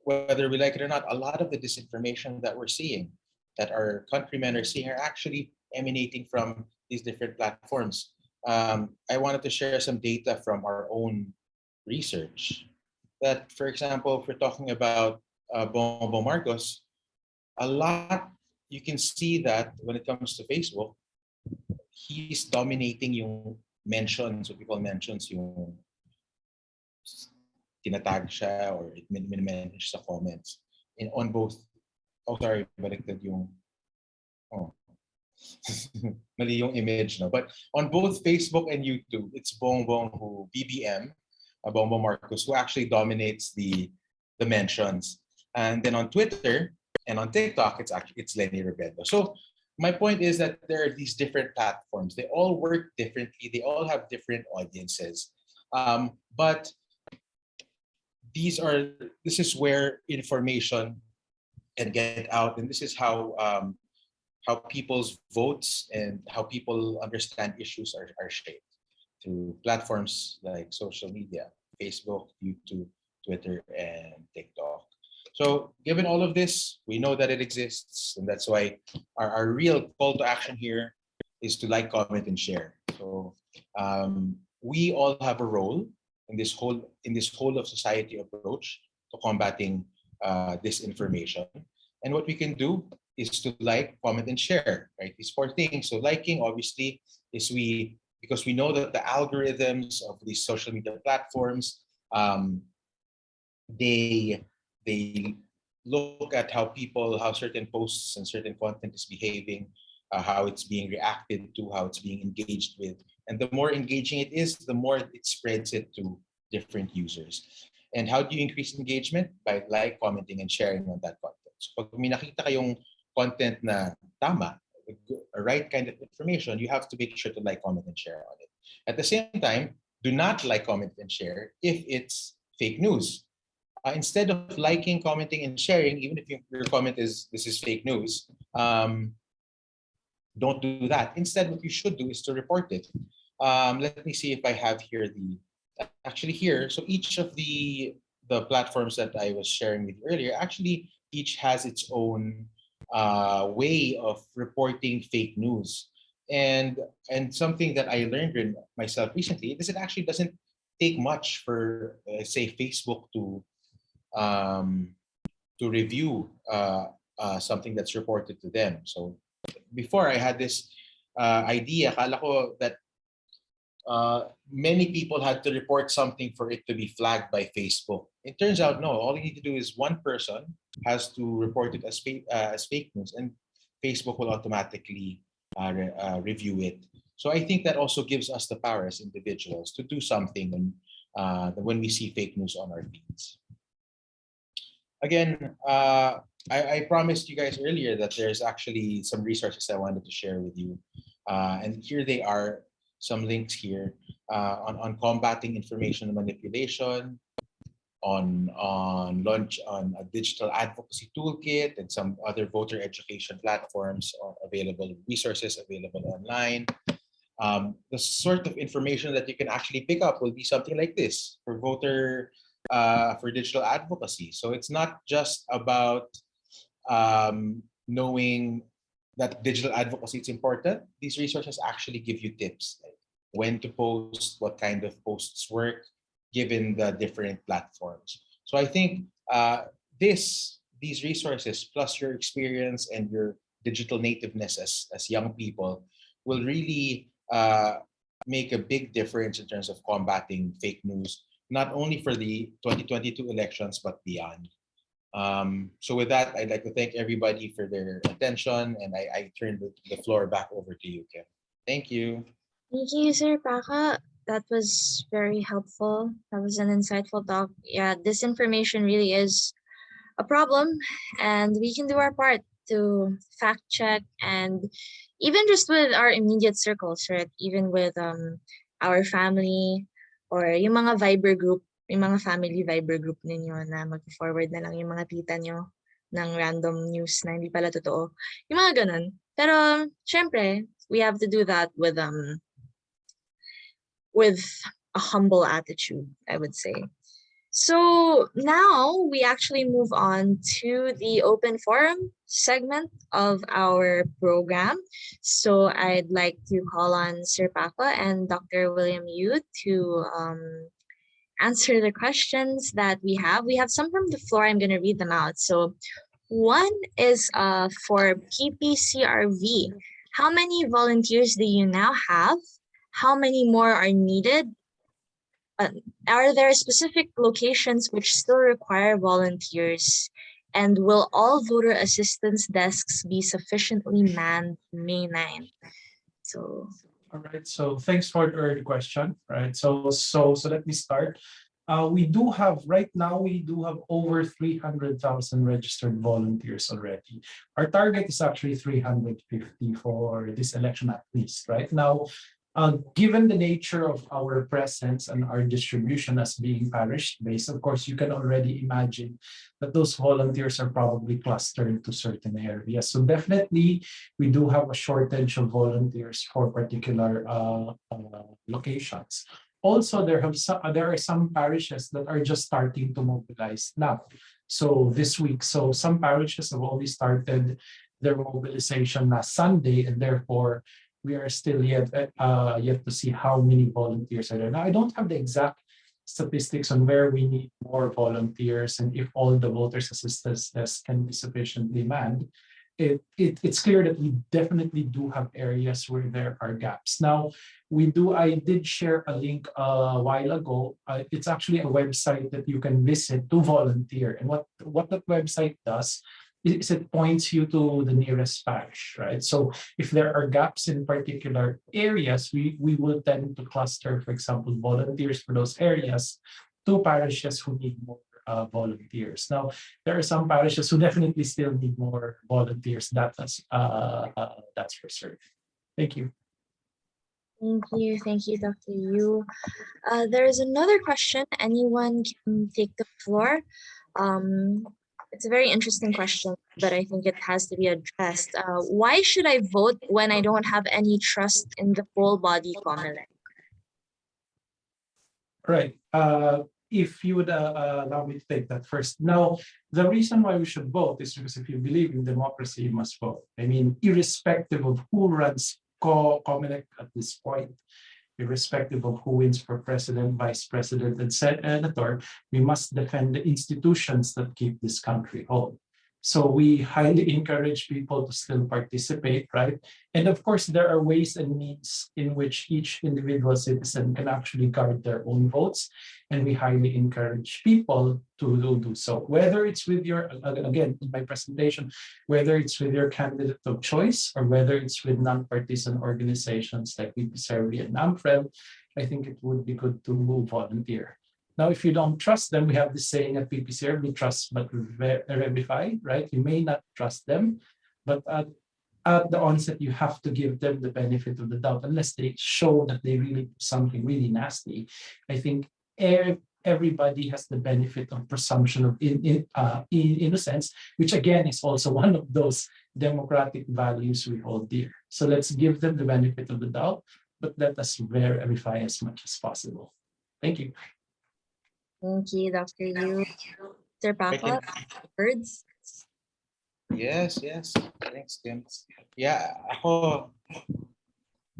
whether we like it or not, a lot of the disinformation that we're seeing, that our countrymen are seeing, are actually emanating from these different platforms. I wanted to share some data from our own research. That, for example, if we're talking about Bongbong Marcos, a lot, you can see that when it comes to Facebook, he's dominating yung mentions, what we call mentions, yung tinatag siya or min-mention sa comments on both. Oh, sorry, baliktad yung. Oh, Mali yung image, no? But on both Facebook and YouTube, it's Bongbong who, BBM, Bongbong Marcos, who actually dominates the mentions. And then on Twitter and on TikTok, it's Lenny Robredo. So my point is that there are these different platforms. They all work differently. They all have different audiences. But this is where information can get out, and this is how people's votes and how people understand issues are shaped through platforms like social media, Facebook, YouTube, Twitter, and TikTok. So given all of this, we know that it exists, and that's why our real call to action here is to like, comment, and share. So we all have a role in this whole of society approach to combating disinformation. And what we can do is to like, comment, and share, right? These four things. So liking, obviously, is because we know that the algorithms of these social media platforms, they look at how certain posts and certain content is behaving, how it's being reacted to, how it's being engaged with. And the more engaging it is, the more it spreads it to different users. And how do you increase engagement? By like, commenting, and sharing on that content. So pag may nakita kayong content na tama, a right kind of information, you have to make sure to like, comment, and share on it. At the same time, do not like, comment, and share if it's fake news. Instead of liking, commenting, and sharing, even if your comment is this is fake news, don't do that. Instead, what you should do is to report it. Let me see if I have here so each of the platforms that I was sharing with you earlier, actually each has its own way of reporting fake news. And something that I learned myself recently is it actually doesn't take much for say Facebook to review something that's reported to them. So before I had this idea, akala ko that many people had to report something for it to be flagged by Facebook. It turns out no. All you need to do is one person has to report it as fake news, and Facebook will automatically review it. So I think that also gives us the power as individuals to do something when we see fake news on our feeds. Again, I promised you guys earlier that there's actually some resources I wanted to share with you, and here they are. Some links here on combating information manipulation, on a digital advocacy toolkit, and some other voter education platforms resources available online. The sort of information that you can actually pick up will be something like this for digital advocacy. So it's not just about knowing that digital advocacy is important. These resources actually give you tips like when to post, what kind of posts work, given the different platforms. So I think these resources plus your experience and your digital nativeness as young people will really make a big difference in terms of combating fake news, not only for the 2022 elections, but beyond. So with that, I'd like to thank everybody for their attention, and I turn the floor back over to you, Kim. Thank you. Thank you, Sir Baka. That was very helpful. That was an insightful talk. Yeah, disinformation really is a problem, and we can do our part to fact check, and even just with our immediate circles, right? Even with our family or yung mga Viber group, yung mga family Viber group ninyo na mag-forward na lang yung mga tita nyo ng random news na hindi pala totoo. Yung mga ganun. Pero, syempre, we have to do that with a humble attitude, I would say. So now we actually move on to the open forum segment of our program. So I'd like to call on Sir Paco and Dr. William Yu to answer the questions that we have. We have some from the floor. I'm going to read them out. So one is for PPCRV. How many volunteers do you now have? How many more are needed? Are there specific locations which still require volunteers? And will all voter assistance desks be sufficiently manned May 9th? So, All right, so thanks for the early question. Right, so let me start. We do have right now. We do have over 300,000 registered volunteers already. Our target is actually 350 for this election at least. Right now, given the nature of our presence and our distribution as being parish-based, of course, you can already imagine that those volunteers are probably clustered to certain areas. So definitely, we do have a shortage of volunteers for particular locations. Also, there are some parishes that are just starting to mobilize now. So this week, so some parishes have already started their mobilization last Sunday, and therefore we are still yet to see how many volunteers are there. Now, I don't have the exact statistics on where we need more volunteers and if all the voters assistance desks can be sufficiently manned. It's clear that we definitely do have areas where there are gaps. Now, I did share a link a while ago. It's actually a website that you can visit to volunteer. And what that website does is it points you to the nearest parish, right? So if there are gaps in particular areas, we will tend to cluster, for example, volunteers for those areas to parishes who need more volunteers. Now, there are some parishes who definitely still need more volunteers. That's for certain. Thank you. thank you, Dr. Yu. There is another question. Anyone can take the floor. It's a very interesting question, but I think it has to be addressed. Why should I vote when I don't have any trust in the full body COMELEC? Right. If you would allow me to take that first. Now, the reason why we should vote is because if you believe in democracy, you must vote. I mean, irrespective of who runs COMELEC at this point, irrespective of who wins for president, vice president, and senator, we must defend the institutions that keep this country whole. So we highly encourage people to still participate, right? And of course, there are ways and means in which each individual citizen can actually guard their own votes. And we highly encourage people to do so. Whether it's with your, again, in my presentation, whether it's with your candidate of choice or whether it's with non-partisan organizations like VPCRV and NAMFREL, I think it would be good to volunteer. Now, if you don't trust them, we have this saying at PPCR, we trust but verify, right? You may not trust them, but at the onset, you have to give them the benefit of the doubt unless they show that they really do something really nasty. I think everybody has the benefit of presumption of innocence, which again is also one of those democratic values we hold dear. So let's give them the benefit of the doubt, but let us verify as much as possible. Thank you. Thank you, Dr. Yu. Sir Papa, words? Yes. Thanks, Kim. Yeah, ako,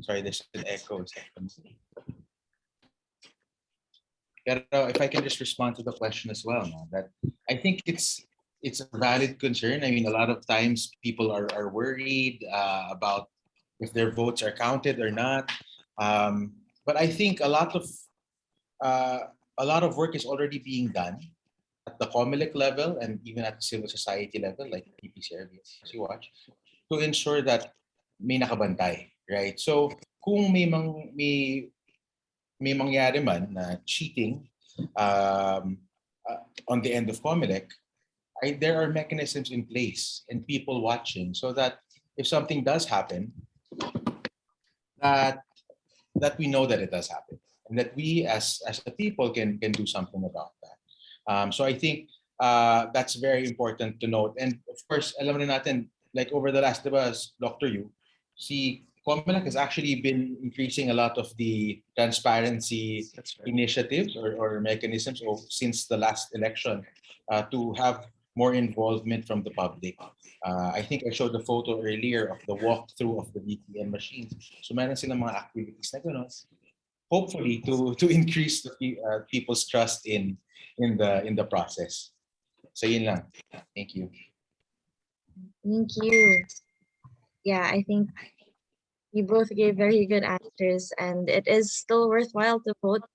sorry, there's an echo. Pero if I can just respond to the question as well, no, that I think it's a valid concern. I mean, a lot of times people are worried about if their votes are counted or not. But I think a lot of work is already being done at the COMELEC level and even at the civil society level, like PPCRV, as you watch, to ensure that may nakabantay, right? So kung may mangyari man na cheating on the end of COMELEC, there are mechanisms in place and people watching so that if something does happen, that we know that it does happen and that we as a people can do something about that. So I think that's very important to note. And of course, alam na natin, like over the last, diba, Dr. Yu, COMELEC has actually been increasing a lot of the transparency initiatives or mechanisms since the last election to have more involvement from the public. I think I showed the photo earlier of the walkthrough of the VTM machines. So meron silang mga activities na gano'n, hopefully to increase the people's trust in the process. So yun lang. Thank you. Thank you. Yeah, I think you both gave very good answers, and it is still worthwhile to vote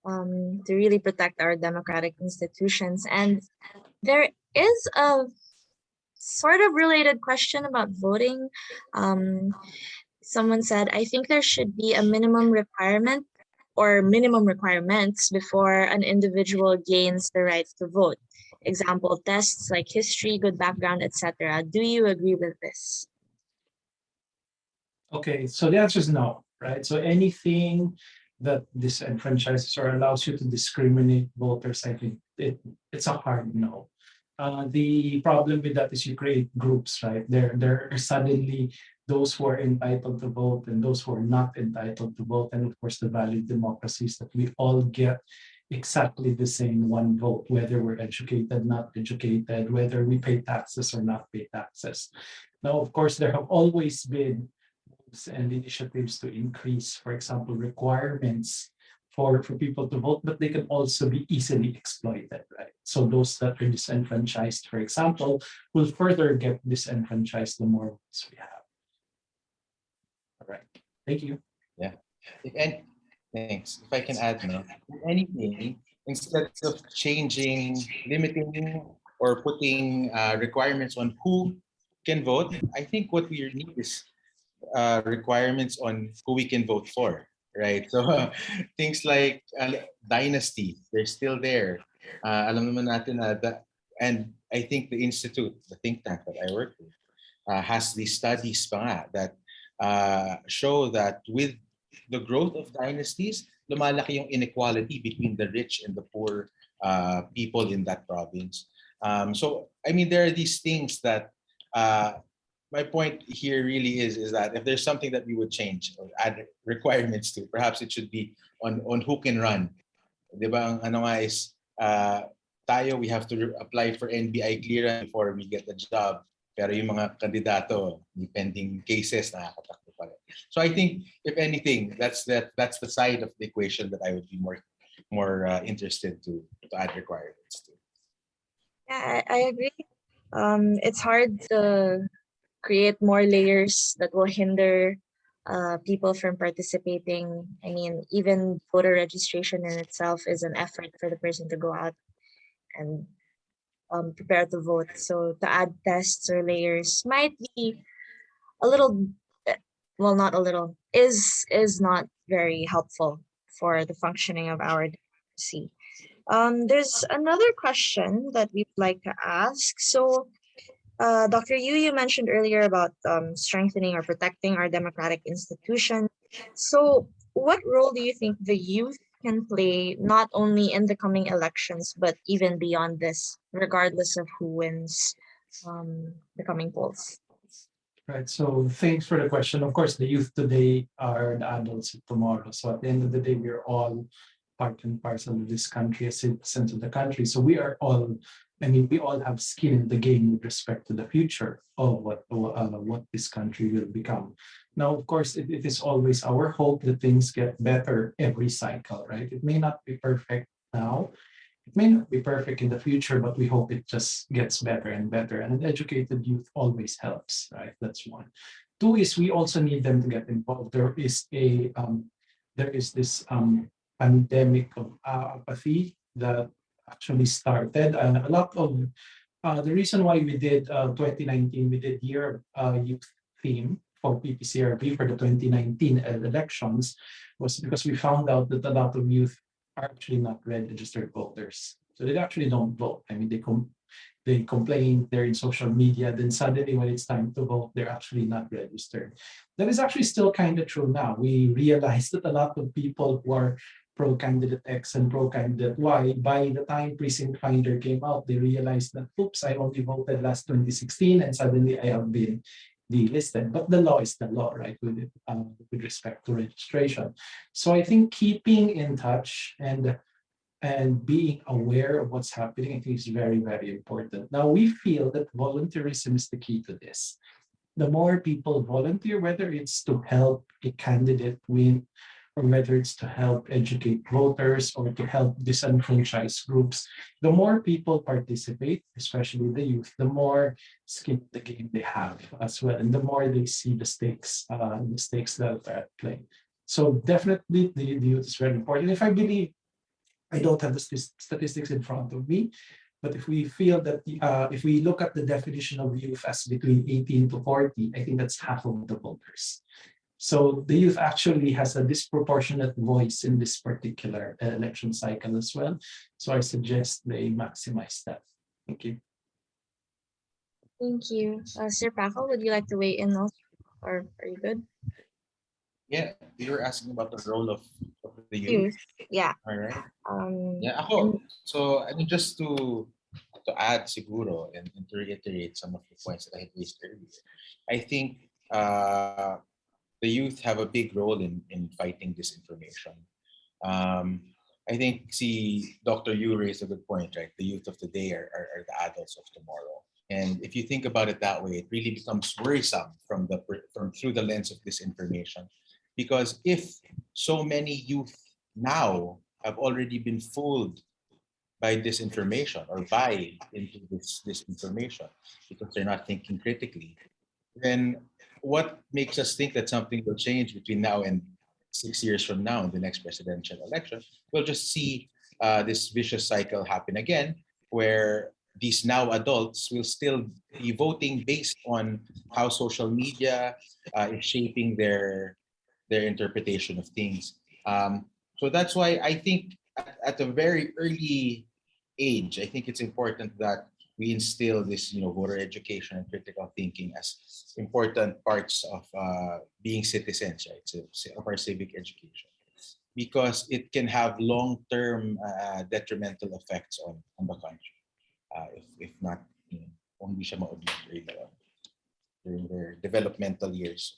to really protect our democratic institutions. And there is a sort of related question about voting. Someone said, I think there should be a minimum requirement or minimum requirements before an individual gains the right to vote. Example, tests like history, good background, etc. Do you agree with this? Okay, so the answer is no, right? So anything that disenfranchises or allows you to discriminate voters, I think it's a hard no. The problem with that is you create groups, right? There are suddenly those who are entitled to vote and those who are not entitled to vote. And of course, the valid democracy is that we all get exactly the same one vote, whether we're educated, not educated, whether we pay taxes or not pay taxes. Now, of course, there have always been and initiatives to increase, for example, requirements for people to vote, but they can also be easily exploited, right? So those that are disenfranchised, for example, will further get disenfranchised the more votes we have. All right. Thank you. Yeah. If any, thanks. If I can add, no, if anything, instead of changing, limiting, or putting requirements on who can vote, I think what we need is requirements on who we can vote for, right? So things like dynasty, they're still there. Alam naman natin and I think the institute, the think tank that I work with, has these studies pa nga that show that with the growth of dynasties, lumalaki yung inequality between the rich and the poor people in that province. So, I mean, there are these things that my point here really is that if there's something that we would change or add requirements to, perhaps it should be on who can run. Diba? Ang ano nga is, tayo, we have to apply for NBI clearance before we get the job. Pero yung mga kandidato, pending cases, nakakatakbo pa rin. So I think, if anything, that's the side of the equation that I would be more interested to add requirements to. Yeah, I agree. It's hard to create more layers that will hinder people from participating. I mean, even voter registration in itself is an effort for the person to go out and prepare to vote. So to add tests or layers might be a little, well, not a little, is not very helpful for the functioning of our democracy. There's another question that we'd like to ask. So, Dr. Yu, you mentioned earlier about strengthening or protecting our democratic institution. So, what role do you think the youth can play not only in the coming elections, but even beyond this, regardless of who wins the coming polls? Right. So thanks for the question. Of course, the youth today are the adults of tomorrow. So at the end of the day, we're all part and parcel of this country, a citizen of the country. So we are all, I mean, we all have skin in the game with respect to the future of what this country will become. Now, of course, it is always our hope that things get better every cycle, right? It may not be perfect now. It may not be perfect in the future, but we hope it just gets better and better. And an educated youth always helps, right? That's one. Two is we also need them to get involved. There is this pandemic of apathy that actually started, and a lot of the reason why we did 2019, we did year youth theme for PPCRB for the 2019 elections was because we found out that a lot of youth are actually not registered voters. So they actually don't vote. I mean, they complain, they're in social media, then suddenly when it's time to vote, they're actually not registered. That is actually still kind of true now. We realize that a lot of people who are pro-candidate X and pro-candidate Y, by the time Precinct Finder came out, they realized that, oops, I only voted last 2016 and suddenly I have been delisted. But the law is the law, right, with respect to registration. So I think keeping in touch and being aware of what's happening, I think is very, very important. Now, we feel that volunteerism is the key to this. The more people volunteer, whether it's to help a candidate win, or whether it's to help educate voters or to help disenfranchised groups, the more people participate, especially the youth, the more skin in the game they have as well, and the more they see the stakes that are at play. So definitely the youth is very important. If I believe, I don't have the statistics in front of me, But if we feel that, if we look at the definition of youth as between 18 to 40, I think that's half of the voters. So the youth actually has a disproportionate voice in this particular election cycle as well. So I suggest they maximize that. Thank you. Thank you. Sir Paco, would you like to weigh in also? Or are you good? Yeah, you were asking about the role of the Youth, youth. yeah. All right. Yeah, And ako. So I mean, just to add siguro and to reiterate some of the points that I had raised earlier, I think the youth have a big role in fighting disinformation. Um, I think see Dr. Yu raised a good point, right? The youth of today are the adults of tomorrow. And if you think about it that way, it really becomes worrisome from through the lens of disinformation. Because if so many youth now have already been fooled by disinformation or buy into this disinformation because they're not thinking critically, then what makes us think that something will change between now and 6 years from now in the next presidential election? We'll just see this vicious cycle happen again, where these now adults will still be voting based on how social media is shaping their interpretation of things. So that's why I think at a very early age, I think it's important that we instill this, voter education and critical thinking as important parts of being citizens, right? So, of our civic education, because it can have long-term detrimental effects on the country if not, kung hindi siya ma-observe during their developmental years.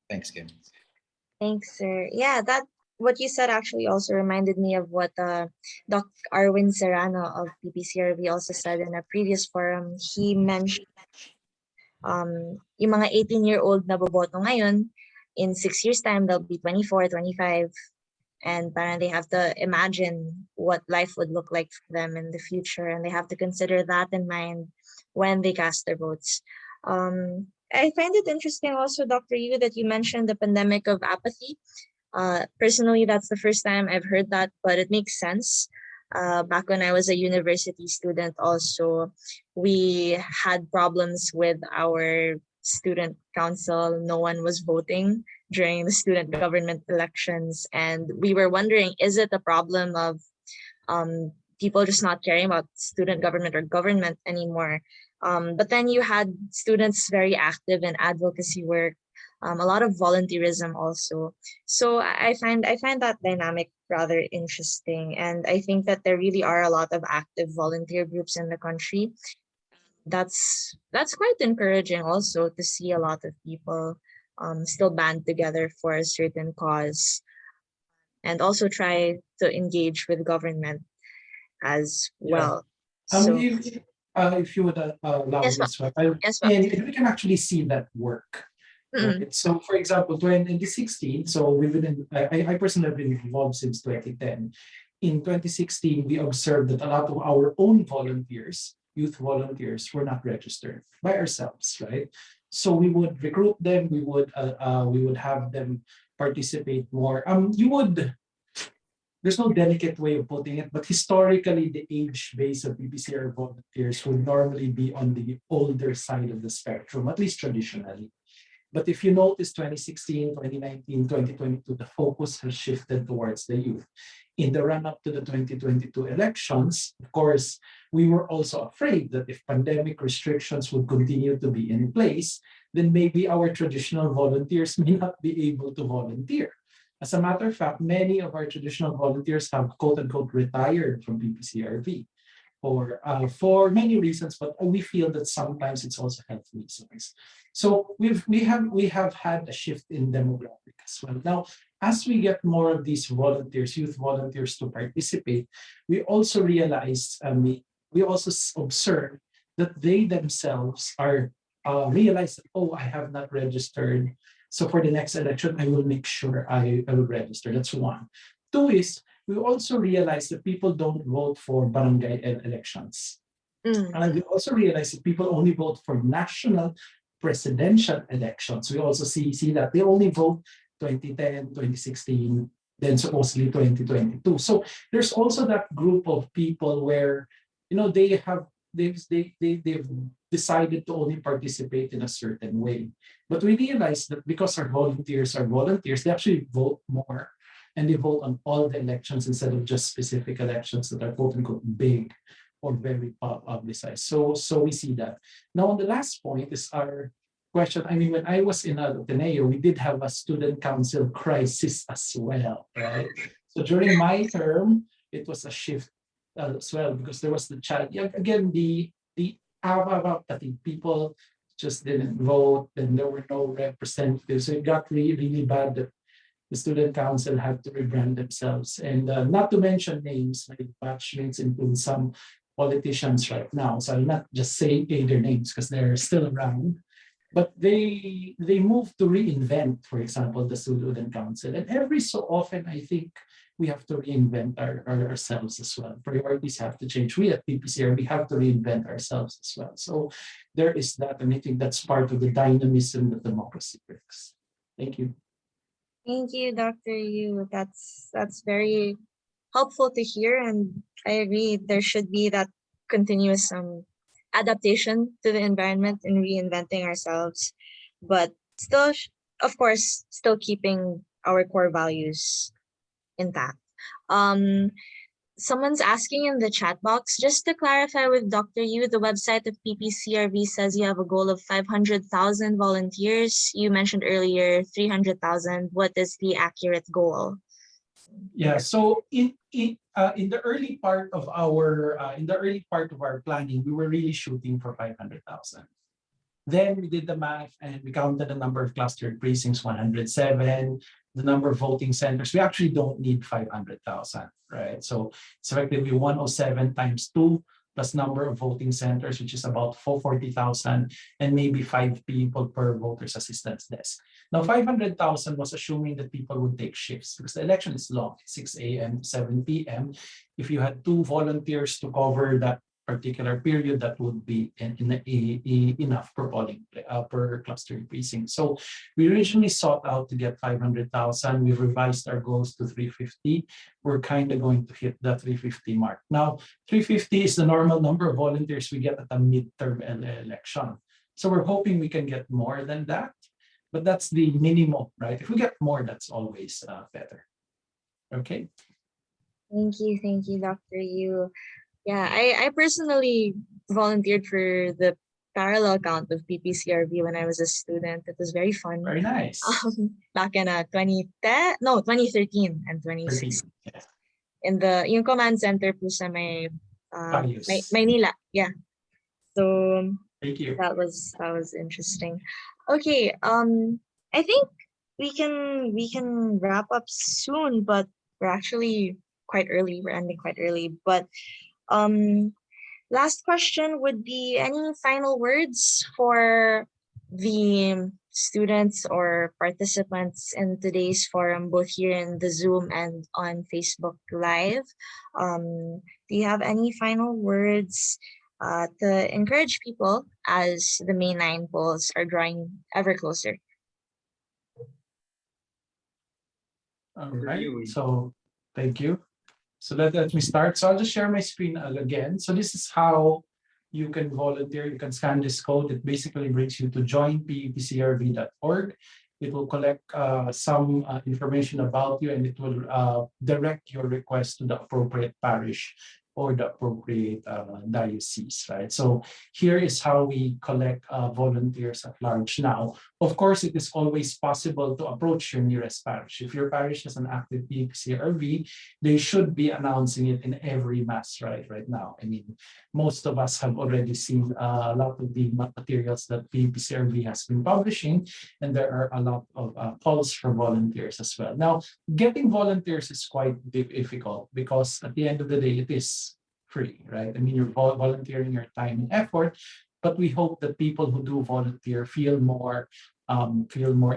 Thanks, Kim. thanks, sir. Yeah, that what you said actually also reminded me of what Doc Arwin Serrano of PPCRV also said in a previous forum. He mentioned yung mga 18-year-old na boboto ngayon, in 6 years time, they'll be 24, 25, and parang they have to imagine what life would look like for them in the future, and they have to consider that in mind when they cast their votes. I find it interesting also, Dr. Yu, that you mentioned the pandemic of apathy. Personally, that's the first time I've heard that, but it makes sense. Back when I was a university student also, we had problems with our student council. No one was voting during the student government elections. And we were wondering, is it a problem of people just not caring about student government or government anymore? But then you had students very active in advocacy work, a lot of volunteerism also. So I find that dynamic rather interesting, and I think that there really are a lot of active volunteer groups in the country. That's quite encouraging also to see a lot of people still band together for a certain cause, and also try to engage with government as well. So If you would allow yes, me as well, and we can actually see that work. Right? So, for example, in 2016, so I personally have been involved since 2010. In 2016, we observed that a lot of our own volunteers, youth volunteers, were not registered by ourselves, right? So we would recruit them, we would have them participate more. There's no delicate way of putting it, but historically, the age base of PPCR volunteers would normally be on the older side of the spectrum, at least traditionally. But if you notice 2016, 2019, 2022, the focus has shifted towards the youth. In the run-up to the 2022 elections, of course, we were also afraid that if pandemic restrictions would continue to be in place, then maybe our traditional volunteers may not be able to volunteer. As a matter of fact, many of our traditional volunteers have quote-unquote retired from PPCRV for many reasons, but we feel that sometimes it's also health reasons. So we have had a shift in demographic as well. Now, as we get more of these volunteers, youth volunteers to participate, we also realize, we also observe that they themselves are realize that, oh, I have not registered. So for the next election, I will make sure I will register. That's one. Two is, we also realize that people don't vote for barangay elections. And we also realize that people only vote for national presidential elections. We also see that they only vote 2010, 2016, then supposedly 2022. So there's also that group of people where, they've decided to only participate in a certain way. But we realize that because our volunteers are volunteers, they actually vote more, and they vote on all the elections instead of just specific elections that are quote unquote big or very publicized. So we see that. Now, on the last point is our question. I mean, when I was in Ateneo, we did have a student council crisis as well, right? So during my term, it was a shift as well, because there was the challenge. Again, the apathy, people just didn't vote, and there were no representatives. So it got really, really bad that the student council had to rebrand themselves. And not to mention names, my batchmates include some politicians right now. So I'll not just say their names because they're still around. But they moved to reinvent, for example, the student council. And every so often, I think we have to reinvent ourselves as well. Priorities have to change. We at PPCR, we have to reinvent ourselves as well. So there is that, and I think that's part of the dynamism that democracy brings. Thank you. Thank you, Dr. Yu. That's very helpful to hear, and I agree there should be that continuous adaptation to the environment and reinventing ourselves, but still, of course, still keeping our core values intact. Um, Someone's asking in the chat box, just to clarify with Dr. Yu, the website of PPCRV says you have a goal of 500,000 volunteers. You mentioned earlier 300,000. What is the accurate goal? Yeah, so in the early part of our planning, we were really shooting for 500,000. Then we did the math and we counted the number of clustered precincts, 107, the number of voting centers. We actually don't need 500,000, right? So it's effectively 107 times 2 plus number of voting centers, which is about 440,000, and maybe 5 people per voter's assistance desk. Now, 500,000 was assuming that people would take shifts because the election is long, 6 a.m. to 7 p.m. If you had 2 volunteers to cover that particular period, that would be enough per polling per cluster precinct. So we originally sought out to get 500,000. We revised our goals to 350. We're kind of going to hit the 350 mark. Now, 350 is the normal number of volunteers we get at a midterm election. So we're hoping we can get more than that, but that's the minimum, right? If we get more, that's always better. Okay. Thank you, Dr. Yu. Yeah, I personally volunteered for the parallel count of PPCRV when I was a student. It was very fun. Very nice. Back in 2013 and 2016. Yeah. In yung command center po sa Maynila. Yeah. So thank you. That was interesting. Okay, I think we can wrap up soon, but we're actually quite early. We're ending quite early, but last question would be any final words for the students or participants in today's forum, both here in the Zoom and on Facebook Live. Do you have any final words to encourage people as the May 9 polls are drawing ever closer? All right, so thank you. So let me start. So I'll just share my screen again. So this is how you can volunteer. You can scan this code. It basically brings you to joinppcrv.org. It will collect some information about you, and it will direct your request to the appropriate parish or the appropriate diocese, right? So here is how we collect volunteers at large now. Of course, it is always possible to approach your nearest parish. If your parish has an active PPCRV, they should be announcing it in every mass right now. I mean, most of us have already seen a lot of the materials that PPCRV has been publishing, and there are a lot of calls for volunteers as well. Now, getting volunteers is quite difficult because at the end of the day, it is free, right? I mean, you're volunteering your time and effort, but we hope that people who do volunteer feel more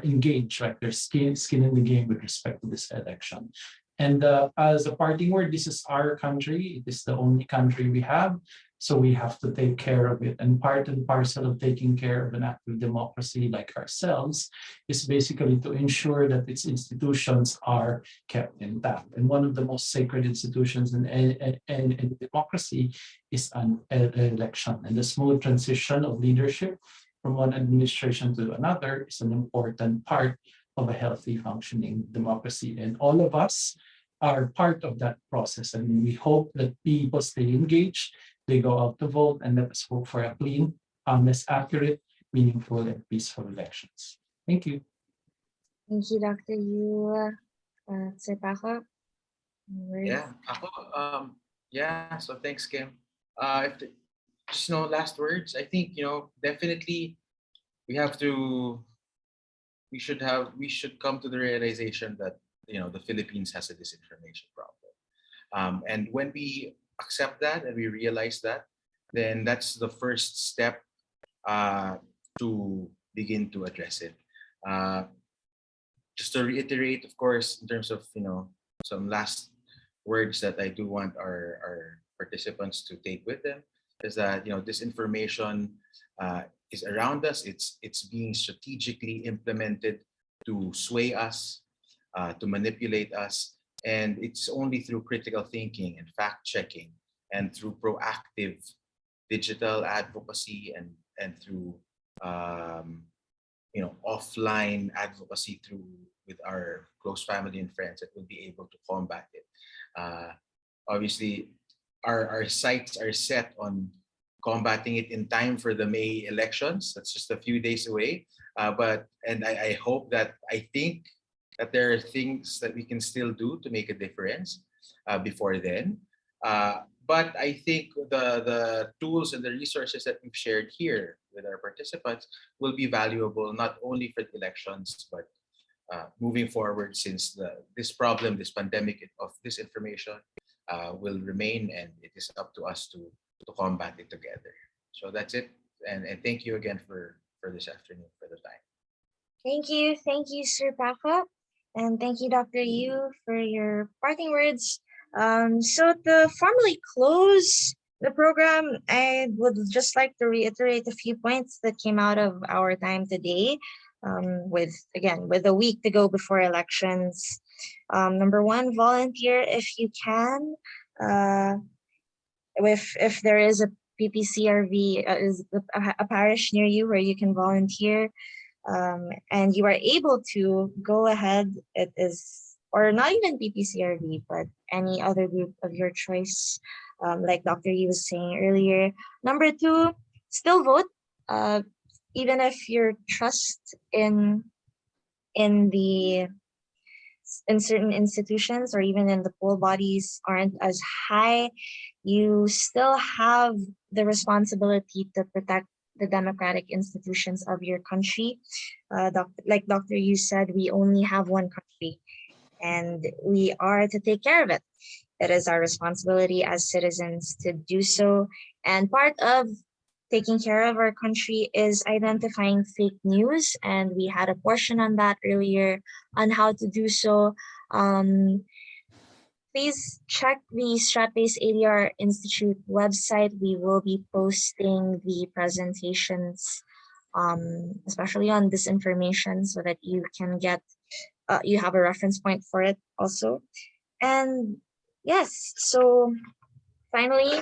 engaged, right? There's skin in the game with respect to this election. And as a parting word, this is our country. It is the only country we have. So we have to take care of it. And part and parcel of taking care of an active democracy like ourselves is basically to ensure that its institutions are kept intact. And one of the most sacred institutions in democracy is an election. And the smooth transition of leadership from one administration to another is an important part of a healthy functioning democracy. And all of us are part of that process. And we hope that people stay engaged, they go out to vote, and let us hope for a clean, honest, accurate, meaningful, and peaceful elections. Thank you. Thank you, Dr. Yu. Sir Paco? Yeah. Yeah. So thanks, Kim. If the, just last words. I think definitely we have to. We should come to the realization that the Philippines has a disinformation problem, and when we accept that and we realize that, then that's the first step to begin to address it. Just to reiterate, of course, in terms of some last words that I do want our participants to take with them is that this information is around us. It's being strategically implemented to sway us, to manipulate us, and it's only through critical thinking and fact checking and through proactive digital advocacy and through offline advocacy through with our close family and friends that we'll be able to combat it. Obviously, our sights are set on combating it in time for the May elections. That's just a few days away. I hope that I think that there are things that we can still do to make a difference before then. But I think the tools and the resources that we've shared here with our participants will be valuable not only for the elections, but moving forward, since this problem, this pandemic of disinformation will remain, and it is up to us to combat it together. So that's it. And thank you again for this afternoon, for the time. Thank you, Sir Paco. And thank you, Dr. Yu, for your parting words. So to formally close the program, I would just like to reiterate a few points that came out of our time today. With a week to go before elections. Number one, volunteer if you can. If there is a PPCRV, is a parish near you where you can volunteer, and you are able to go ahead, it is, or not even PPCRV, but any other group of your choice, like Dr. Yu was saying earlier. Number two, still vote, even if your trust in certain institutions or even in the poll bodies aren't as high, you still have the responsibility to protect the democratic institutions of your country. Like Dr. Yu said, we only have one country and we are to take care of it. It is our responsibility as citizens to do so. And part of taking care of our country is identifying fake news. And we had a portion on that earlier on how to do so. Please check the Strat-Based ADR Institute website. We will be posting the presentations, especially on disinformation, so that you can get, you have a reference point for it also. And yes, so finally,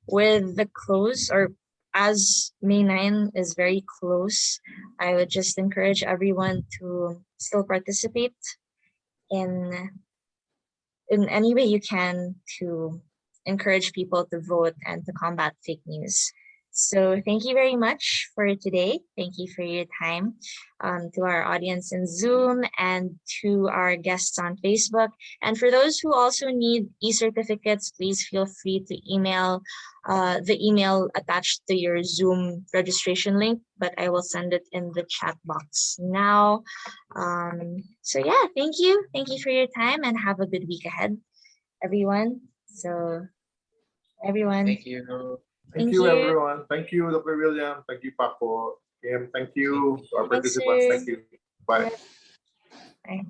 with the close, or as May 9 is very close, I would just encourage everyone to still participate in any way you can to encourage people to vote and to combat fake news. So thank you very much for today. Thank you for your time, to our audience in Zoom and to our guests on Facebook. And for those who also need e-certificates, please feel free to email the email attached to your Zoom registration link, but I will send it in the chat box now. So yeah, thank you. Thank you for your time and have a good week ahead, everyone. So everyone. Thank you. Thank you, everyone. Thank you, Dr. William. Thank you, Paco. Kim, thank you to our Thanks, participants. sir. Thank you. Bye. Bye.